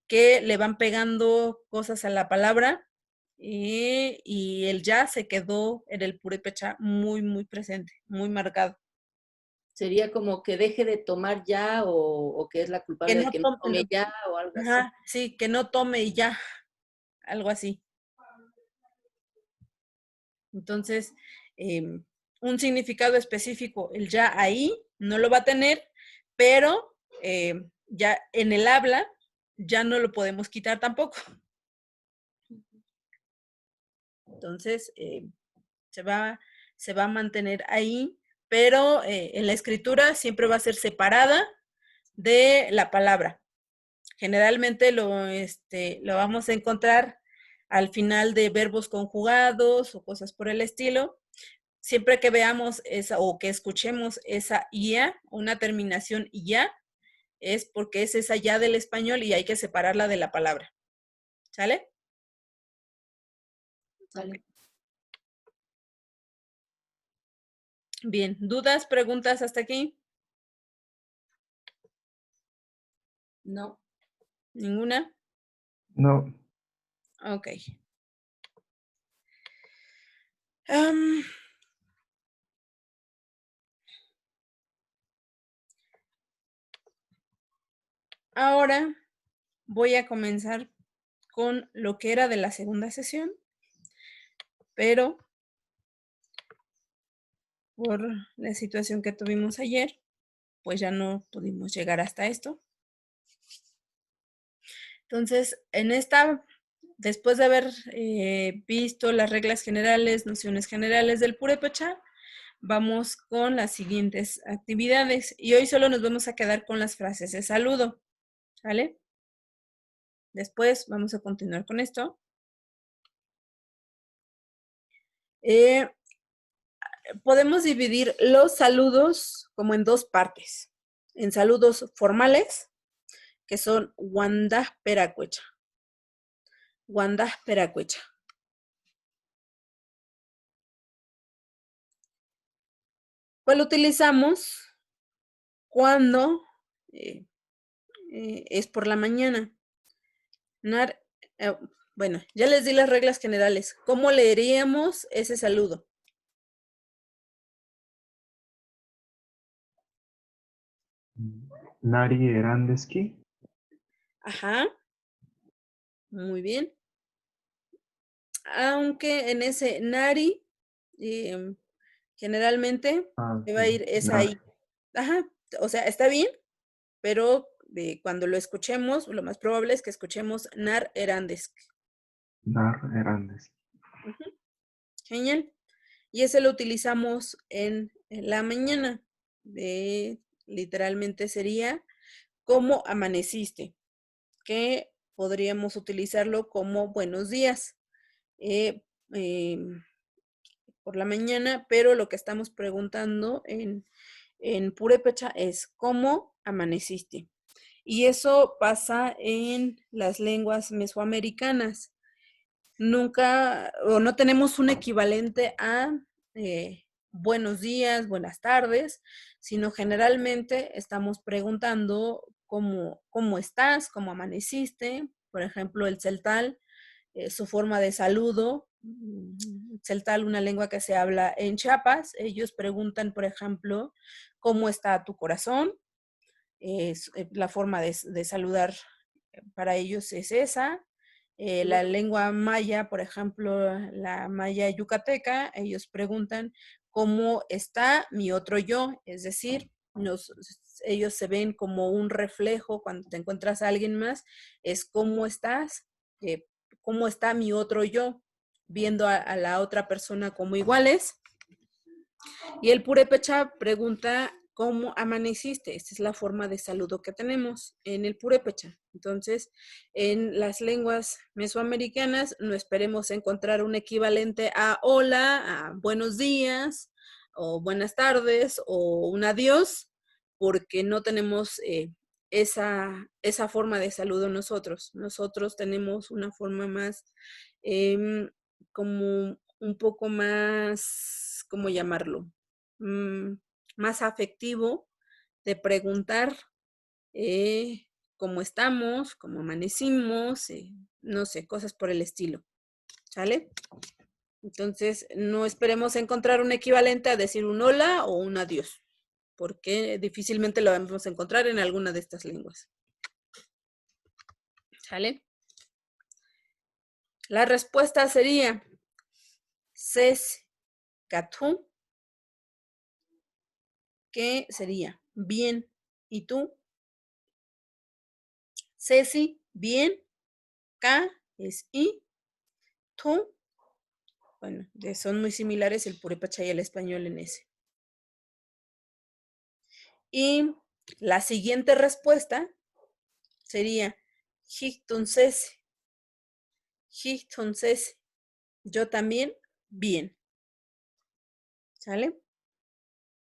Speaker 3: que le van pegando cosas a la palabra y el ya se quedó en el purépecha muy, muy presente, muy marcado.
Speaker 1: Sería como que deje de tomar ya o que es la
Speaker 3: Que
Speaker 1: culpable de
Speaker 3: no
Speaker 1: que no tome
Speaker 3: tome,
Speaker 1: ya o algo así.
Speaker 3: ajá, sí, que no tome y ya, algo así. Entonces, un significado específico, el ya ahí no lo va a tener, pero ya en el habla ya no lo podemos quitar tampoco. Entonces, se va a mantener ahí, pero en la escritura siempre va a ser separada de la palabra. Generalmente lo vamos a encontrar al final de verbos conjugados o cosas por el estilo. Siempre que veamos esa o que escuchemos esa IA, una terminación IA, es porque es esa ya del español y hay que separarla de la palabra. ¿Sale?
Speaker 1: ¿Sale?
Speaker 3: Bien, ¿dudas, preguntas hasta aquí?
Speaker 1: No.
Speaker 3: ¿Ninguna?
Speaker 2: No.
Speaker 3: Ok. Ahora voy a comenzar con lo que era de la segunda sesión, pero por la situación que tuvimos ayer, pues ya no pudimos llegar hasta esto. Entonces, después de haber visto las reglas generales, nociones generales del purépecha, vamos con las siguientes actividades. Y hoy solo nos vamos a quedar con las frases de saludo, ¿vale? Después vamos a continuar con esto. Podemos dividir los saludos como en dos partes. En saludos formales, que son Wandah Peracuecha. Wandah Peracuecha. ¿Cuál utilizamos cuando es por la mañana? Bueno, ya les di las reglas generales. ¿Cómo leeríamos ese saludo?
Speaker 2: Nari Erandeski.
Speaker 3: Ajá. Muy bien. Aunque en ese nari, generalmente se va a ir esa ahí. Ajá. O sea, está bien, pero cuando lo escuchemos, lo más probable es que escuchemos nar erandesk.
Speaker 2: Nar Erandeski.
Speaker 3: Genial. Y ese lo utilizamos en la mañana. Literalmente sería ¿cómo amaneciste? Que podríamos utilizarlo como buenos días por la mañana, pero lo que estamos preguntando en purépecha es ¿cómo amaneciste? Y eso pasa en las lenguas mesoamericanas. Nunca o no tenemos un equivalente a buenos días, buenas tardes, sino generalmente estamos preguntando cómo estás, cómo amaneciste. Por ejemplo, el celtal, su forma de saludo. Celtal, una lengua que se habla en Chiapas, ellos preguntan, por ejemplo, ¿cómo está tu corazón? La forma de saludar para ellos es esa. La lengua maya, por ejemplo, la maya yucateca, ellos preguntan cómo está mi otro yo, es decir, ellos se ven como un reflejo cuando te encuentras a alguien más, es cómo estás, cómo está mi otro yo, viendo a la otra persona como iguales. Y el purépecha pregunta ¿cómo amaneciste? Esta es la forma de saludo que tenemos en el purépecha. Entonces, en las lenguas mesoamericanas no esperemos encontrar un equivalente a hola, a buenos días, o buenas tardes, o un adiós, porque no tenemos esa forma de saludo nosotros. Nosotros tenemos una forma más como un poco más, ¿cómo llamarlo? Más afectivo, de preguntar cómo estamos, cómo amanecimos, no sé, cosas por el estilo. ¿Sale? Entonces, no esperemos encontrar un equivalente a decir un hola o un adiós, porque difícilmente lo vamos a encontrar en alguna de estas lenguas. ¿Sale? La respuesta sería ses katú, que sería bien. ¿Y tú? Ceci, bien. K es I. Tú. Bueno, son muy similares el purépecha y el español en ese. Y la siguiente respuesta sería Hichtunces. Hichtunces. Yo también, bien. ¿Sale?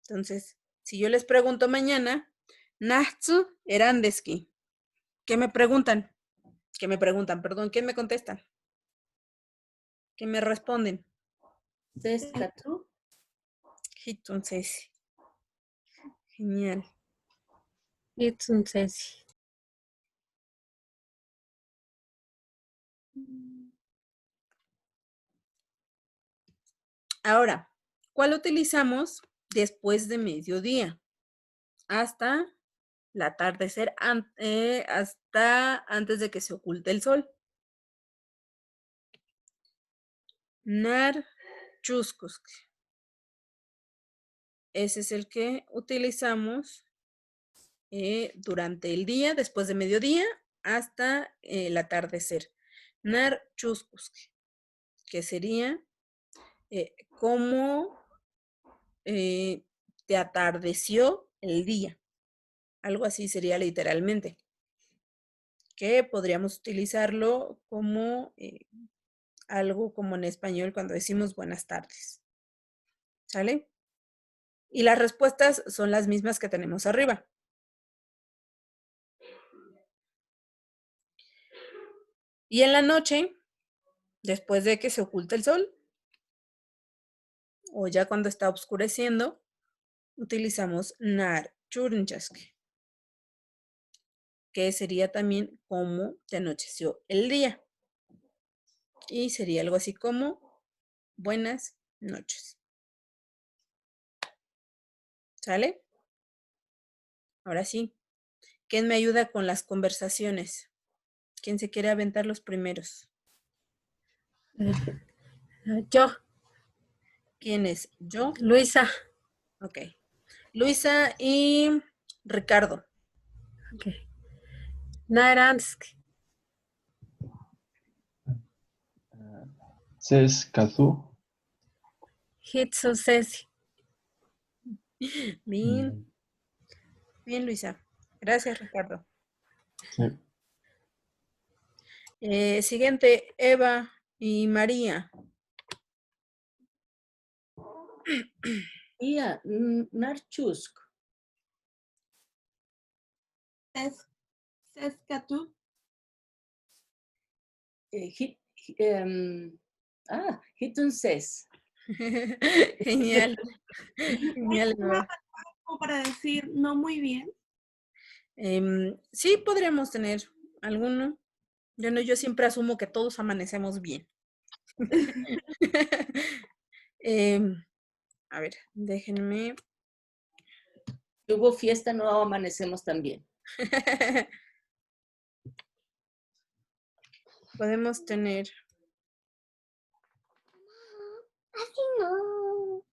Speaker 3: Entonces, si yo les pregunto mañana, Nachtsu erandeski. ¿Qué me preguntan? ¿Qué me preguntan? Perdón, ¿qué me contestan? ¿Qué me responden?
Speaker 1: Sescatú.
Speaker 3: Hichtunces. Genial.
Speaker 7: Hichtunces.
Speaker 3: Ahora, ¿cuál utilizamos después de mediodía? Hasta el atardecer, hasta antes de que se oculte el sol. Nar chuskusk. Ese es el que utilizamos durante el día, después de mediodía, hasta el atardecer. Nar chuskusk, que sería cómo te atardeció el día. Algo así sería literalmente. Que podríamos utilizarlo como algo como en español cuando decimos buenas tardes. ¿Sale? Y las respuestas son las mismas que tenemos arriba. Y en la noche, después de que se oculta el sol, o ya cuando está oscureciendo, utilizamos nar churnchask, que sería también como te anocheció el día. Y sería algo así como buenas noches. ¿Sale? Ahora sí, ¿quién me ayuda con las conversaciones? ¿Quién se quiere aventar los primeros?
Speaker 7: Yo,
Speaker 3: ¿Quién es? ¿Yo?
Speaker 7: Luisa.
Speaker 3: Ok. Luisa y Ricardo.
Speaker 7: Ok. Naransk.
Speaker 2: Sescatú.
Speaker 7: Hichtunces.
Speaker 3: Bien. Bien, Luisa. Gracias, Ricardo.
Speaker 2: Sí.
Speaker 3: Siguiente, Eva y María.
Speaker 1: Ia, narchusk.
Speaker 5: Sescatú.
Speaker 1: Hitunces.
Speaker 3: Genial. Genial, Eva.
Speaker 5: Como para decir no muy bien.
Speaker 3: Sí, podríamos tener alguno. Yo siempre asumo que todos amanecemos bien. A ver, déjenme.
Speaker 1: Si hubo fiesta, no amanecemos tan bien.
Speaker 3: Podemos tener.
Speaker 8: Así no.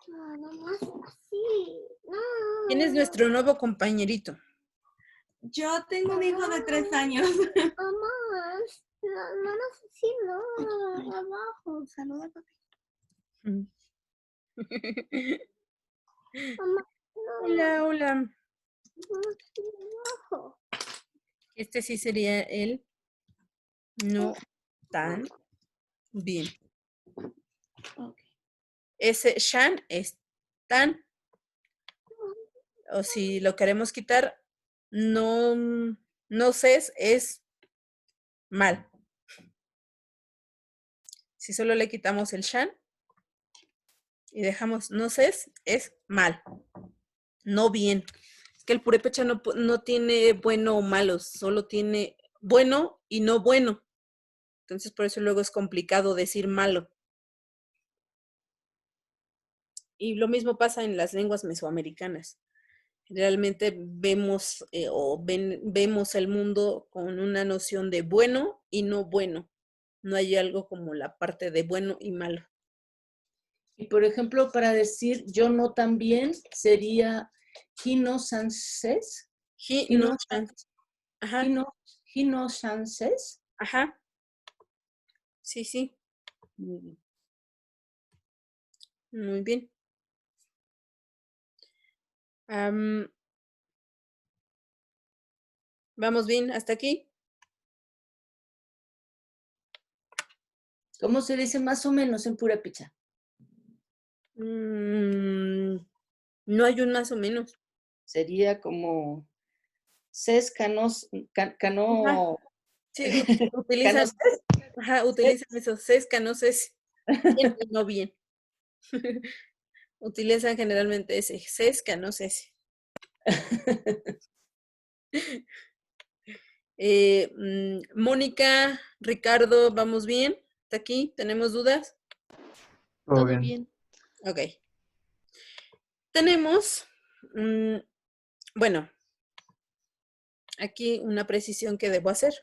Speaker 8: No, nomás así. No.
Speaker 3: ¿Quién es nuestro nuevo compañerito?
Speaker 5: Yo tengo un hijo de 3 años.
Speaker 8: Mamá, no, así no.
Speaker 5: Abajo, saluda a papi.
Speaker 8: Mamá, no.
Speaker 3: Hola, hola.
Speaker 8: No, así abajo.
Speaker 3: Este sí sería el no tan bien.
Speaker 5: Okay.
Speaker 3: Ese shan es tan. O si lo queremos quitar, no ses es mal. Si solo le quitamos el shan y dejamos no ses, es mal. no bien. Es que el purépecha no tiene bueno o malo, solo tiene bueno y no bueno. Entonces, por eso luego es complicado decir malo. Y lo mismo pasa en las lenguas mesoamericanas. Realmente vemos vemos el mundo con una noción de bueno y no bueno. No hay algo como la parte de bueno y malo.
Speaker 1: Y por ejemplo, para decir yo no también sería hino sanses.
Speaker 3: No chance. Ajá,
Speaker 1: Hino sanses.
Speaker 3: ajá. Sí, sí,
Speaker 1: Muy bien.
Speaker 3: muy bien. ¿Vamos bien hasta aquí?
Speaker 1: ¿Cómo se dice más o menos en purépecha?
Speaker 3: No hay un más o menos.
Speaker 1: Sería como ses canos, cano,
Speaker 3: Sí, utilizan,
Speaker 1: canos,
Speaker 3: ajá, utilizan eso, sesca, no sé si bien y no bien. Utilizan generalmente ese, sesca, no sé si. Mónica, Ricardo, ¿vamos bien? ¿Hasta aquí? ¿Tenemos dudas?
Speaker 2: Todo
Speaker 6: Todo
Speaker 2: bien.
Speaker 6: bien.
Speaker 3: Ok. Tenemos, bueno, aquí una precisión que debo hacer.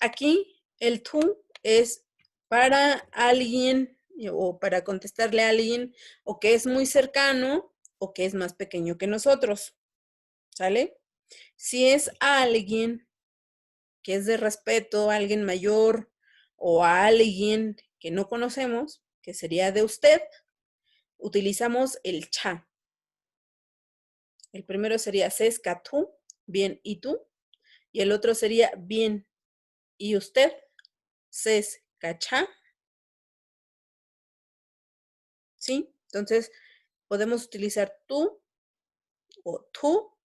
Speaker 3: Aquí el tú es para alguien o para contestarle a alguien o que es muy cercano o que es más pequeño que nosotros. ¿Sale? Si es a alguien que es de respeto, a alguien mayor o a alguien que no conocemos, que sería de usted, utilizamos el cha. El primero sería sesca tú, bien y tú, y el otro sería bien y usted, sesca cha. ¿Sí? Entonces, podemos utilizar tú o tú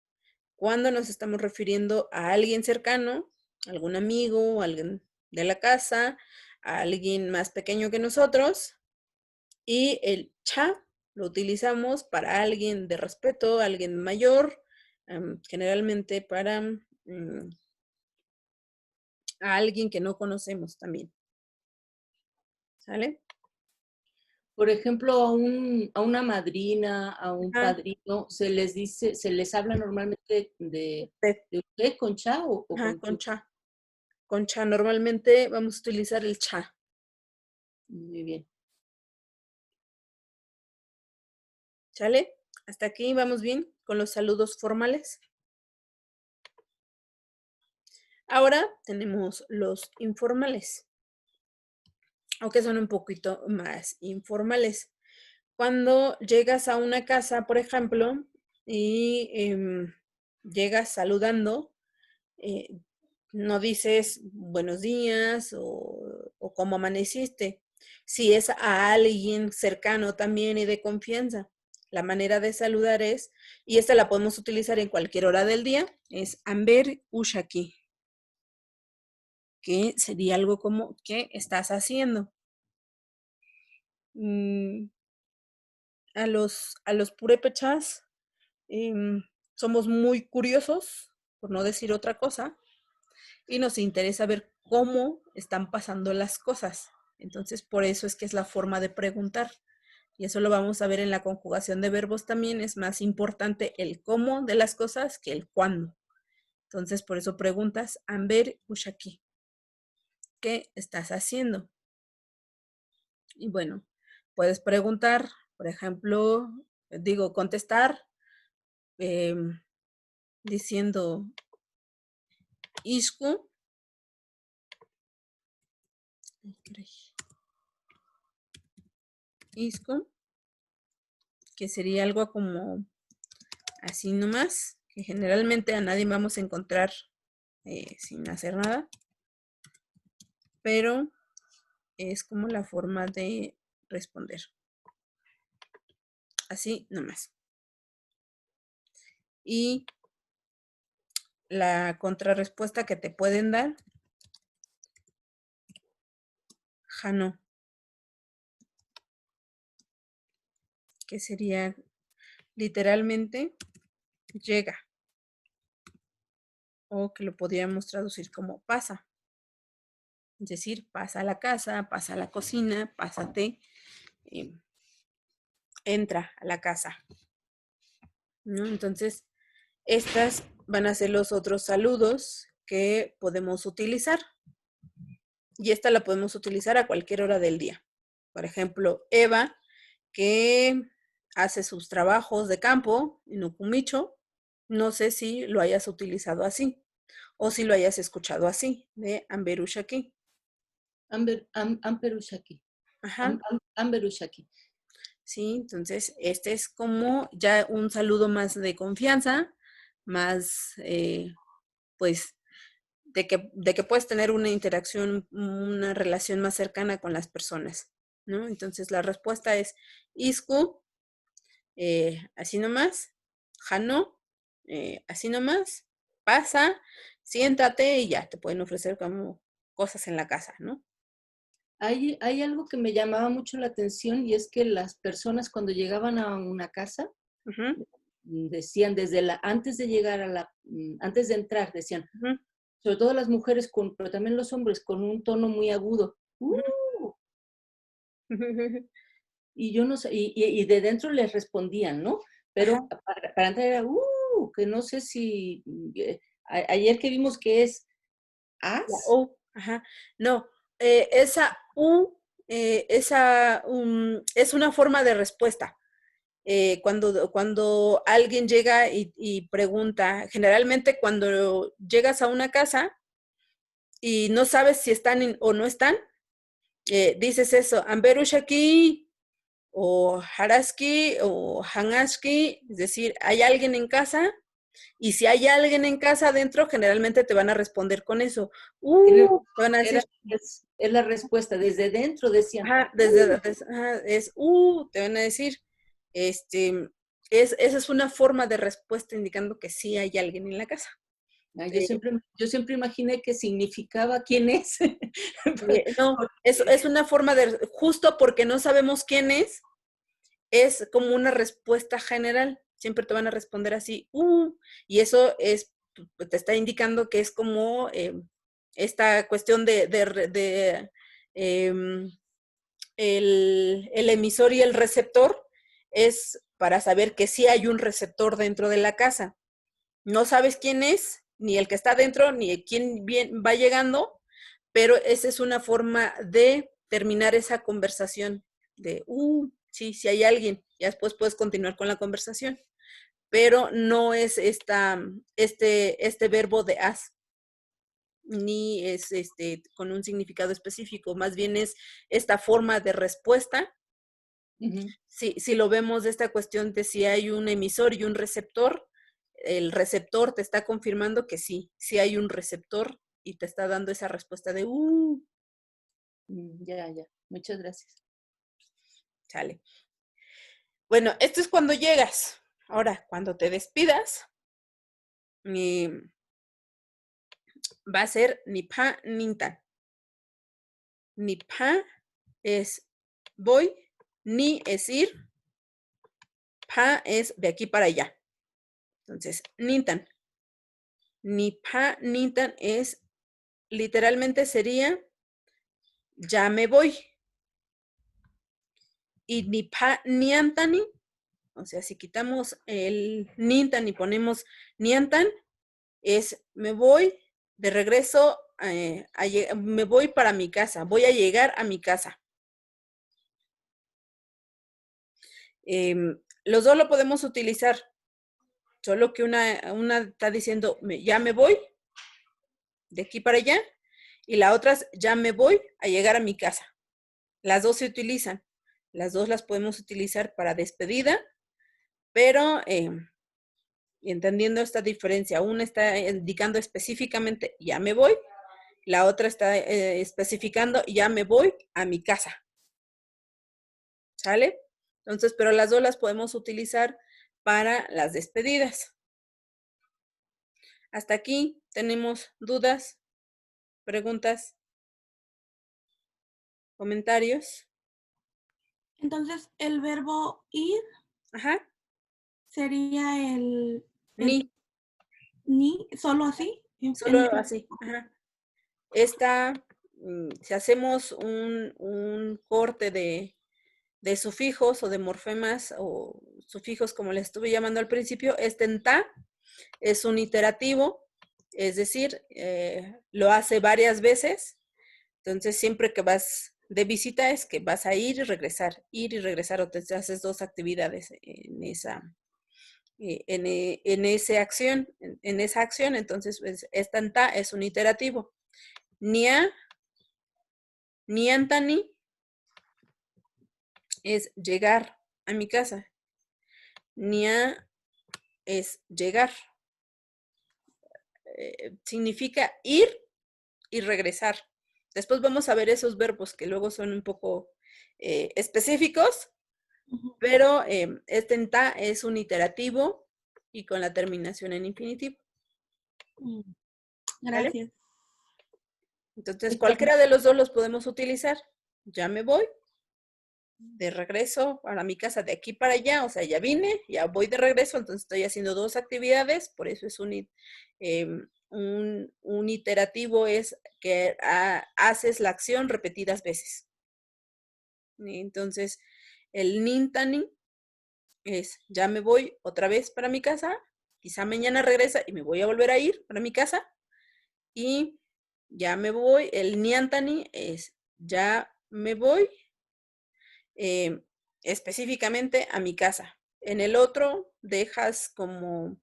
Speaker 3: cuando nos estamos refiriendo a alguien cercano, algún amigo, alguien de la casa, a alguien más pequeño que nosotros. Y el cha lo utilizamos para alguien de respeto, alguien mayor, generalmente para a alguien que no conocemos también. ¿Sale?
Speaker 1: Por ejemplo, a una madrina, a un
Speaker 3: Ajá.
Speaker 1: padrino, se les dice, se les habla normalmente de usted con cha o
Speaker 3: Ajá,
Speaker 1: con
Speaker 3: con
Speaker 1: tú.
Speaker 3: cha. Con cha. Normalmente vamos a utilizar el cha.
Speaker 1: Muy bien.
Speaker 3: ¿Sale? Hasta aquí vamos bien con los saludos formales. Ahora tenemos los informales, aunque son un poquito más informales. Cuando llegas a una casa, por ejemplo, y llegas saludando, no dices buenos días o cómo amaneciste. Si es a alguien cercano también y de confianza, la manera de saludar es, y esta la podemos utilizar en cualquier hora del día, es Amber Ushaki, que sería algo como ¿qué estás haciendo? A los purépechas somos muy curiosos, por no decir otra cosa, y nos interesa ver cómo están pasando las cosas. Entonces, por eso es que es la forma de preguntar. Y eso lo vamos a ver en la conjugación de verbos también. Es más importante el cómo de las cosas que el cuándo. Entonces, por eso preguntas, Amber Ushaki, ¿qué estás haciendo? Y bueno, puedes preguntar, por ejemplo, contestar diciendo Ishku. Isco, que sería algo como así nomás, que generalmente a nadie vamos a encontrar sin hacer nada, pero es como la forma de responder. Así nomás. Y la contrarrespuesta que te pueden dar, Jano. que sería literalmente llega, o que lo podríamos traducir como pasa. Es decir, pasa a la casa, pasa a la cocina, pásate, entra a la casa, ¿no? Entonces, estas van a ser los otros saludos que podemos utilizar. Y esta la podemos utilizar a cualquier hora del día. Por ejemplo, Eva, que hace sus trabajos de campo en Ukumicho, no sé si lo hayas utilizado así o si lo hayas escuchado así, de Amberushaki.
Speaker 1: Amperushaki.
Speaker 3: Ajá.
Speaker 1: Amberushaki.
Speaker 3: Sí, entonces este es como ya un saludo más de confianza, más pues de que puedes tener una interacción, una relación más cercana con las personas, ¿no? Entonces la respuesta es Isku, así nomás, Jano, así nomás, pasa, siéntate y ya, te pueden ofrecer como cosas en la casa, ¿no?
Speaker 1: Hay algo que me llamaba mucho la atención y es que las personas cuando llegaban a una casa, decían antes de llegar antes de entrar, decían, sobre todo las mujeres, pero también los hombres, con un tono muy agudo. Y yo no sé, y de dentro les respondían, ¿no? Pero para entrar era, que no sé si, ayer que vimos que es as.
Speaker 3: Ajá. No, esa U, es una forma de respuesta. Cuando alguien llega y pregunta, generalmente cuando llegas a una casa y no sabes si están o no están, dices eso, Amberushaki o Haraski o Hangaski, es decir, ¿hay alguien en casa? Y si hay alguien en casa adentro, generalmente te van a responder con eso. Te van a decir.
Speaker 1: Es la respuesta, desde dentro decían.
Speaker 3: Ajá, te van a decir. Esa es una forma de respuesta indicando que sí hay alguien en la casa.
Speaker 1: Yo siempre imaginé que significaba quién es.
Speaker 3: No, es una forma de, justo porque no sabemos quién es como una respuesta general. Siempre te van a responder así, y eso te está indicando que es como esta cuestión de el emisor y el receptor es para saber que sí hay un receptor dentro de la casa. No sabes quién es, ni el que está dentro, ni quién va llegando, pero esa es una forma de terminar esa conversación de, sí hay alguien, y después puedes continuar con la conversación, pero no es este verbo de as, ni es con un significado específico, más bien es esta forma de respuesta. Si lo vemos de esta cuestión de si hay un emisor y un receptor, el receptor te está confirmando que sí hay un receptor y te está dando esa respuesta de
Speaker 1: Ya, muchas gracias.
Speaker 3: Sale. Bueno, esto es cuando llegas. Ahora, cuando te despidas, va a ser nipa nintan. Nipa es voy, ni es ir, pa es de aquí para allá. Entonces, nintan. Nipa nintan es, literalmente sería, ya me voy. Y nipa niantani, o sea, si quitamos el nintan y ponemos niantan, es me voy de regreso, me voy para mi casa, voy a llegar a mi casa. Los dos lo podemos utilizar, solo que una está diciendo, ya me voy de aquí para allá, y la otra es, ya me voy a llegar a mi casa. Las dos se utilizan, las dos las podemos utilizar para despedida, pero entendiendo esta diferencia, una está indicando específicamente, ya me voy, la otra está especificando, ya me voy a mi casa. ¿Sale? Entonces, pero las dos las podemos utilizar para las despedidas. Hasta aquí tenemos dudas, preguntas, comentarios.
Speaker 5: Entonces, el verbo ir
Speaker 3: Ajá.
Speaker 5: sería el
Speaker 3: Ni.
Speaker 5: ni, solo así.
Speaker 3: Solo así. Ajá. Si hacemos un corte de sufijos o de morfemas o sufijos como les estuve llamando al principio, en ta es un iterativo, es decir, lo hace varias veces. Entonces, siempre que vas de visita es que vas a ir y regresar, o te haces dos actividades en esa acción, entonces pues, ta es un iterativo. Nia, niantani es llegar a mi casa. Nia es llegar. Significa ir y regresar. Después vamos a ver esos verbos que luego son un poco específicos, pero en ta es un iterativo y con la terminación en infinitivo.
Speaker 5: Gracias.
Speaker 3: Entonces, cualquiera de los dos los podemos utilizar. Ya me voy de regreso a mi casa de aquí para allá, o sea, ya vine, ya voy de regreso, entonces estoy haciendo dos actividades, por eso es un iterativo, es que haces la acción repetidas veces. Entonces, el nintani es ya me voy otra vez para mi casa, quizá mañana regresa y me voy a volver a ir para mi casa, y ya me voy, el niantani es ya me voy específicamente a mi casa. En el otro dejas como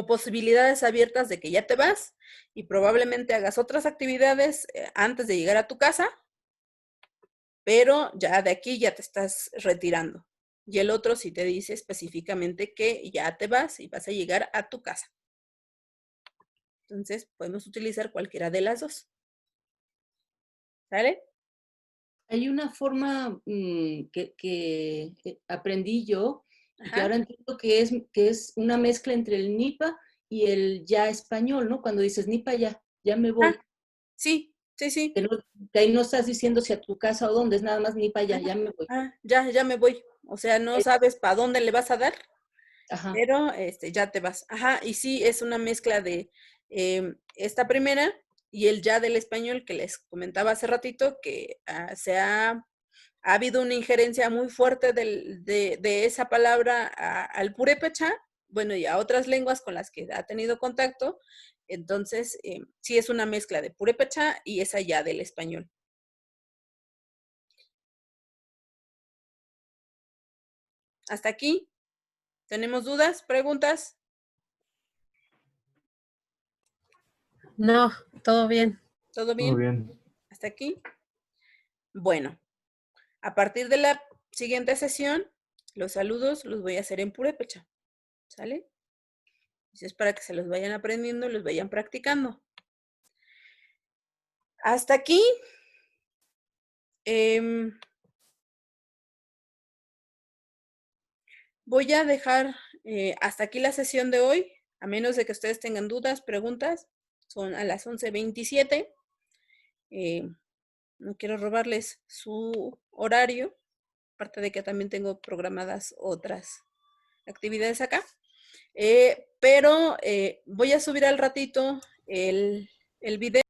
Speaker 3: posibilidades abiertas de que ya te vas y probablemente hagas otras actividades antes de llegar a tu casa, pero ya de aquí ya te estás retirando. Y el otro sí te dice específicamente que ya te vas y vas a llegar a tu casa. Entonces, podemos utilizar cualquiera de las dos. ¿Sale?
Speaker 1: Hay una forma que aprendí yo, y que
Speaker 3: Ajá.
Speaker 1: ahora entiendo que es una mezcla entre el nipa y el ya español, ¿no? Cuando dices nipa ya me voy.
Speaker 3: Sí, sí, sí.
Speaker 1: Que ahí no estás diciendo si a tu casa o dónde, es nada más nipa ya me voy.
Speaker 3: Ya me voy. O sea, no sabes para dónde le vas a dar,
Speaker 1: Ajá.
Speaker 3: pero ya te vas. Ajá, y sí, es una mezcla de esta primera y el ya del español que les comentaba hace ratito, que ha habido una injerencia muy fuerte de esa palabra al purépecha, bueno, y a otras lenguas con las que ha tenido contacto. Entonces, sí es una mezcla de purépecha y esa ya del español. Hasta aquí. ¿Tenemos dudas? ¿Preguntas?
Speaker 7: No, todo bien.
Speaker 3: ¿Todo bien?
Speaker 2: Todo bien.
Speaker 3: ¿Hasta aquí? Bueno, a partir de la siguiente sesión, los saludos los voy a hacer en purépecha. ¿Sale? Es para que se los vayan aprendiendo y los vayan practicando. Hasta aquí. Voy a dejar hasta aquí la sesión de hoy, a menos de que ustedes tengan dudas, preguntas. Son a las 11:27. No quiero robarles su horario, aparte de que también tengo programadas otras actividades acá. Pero voy a subir al ratito el video.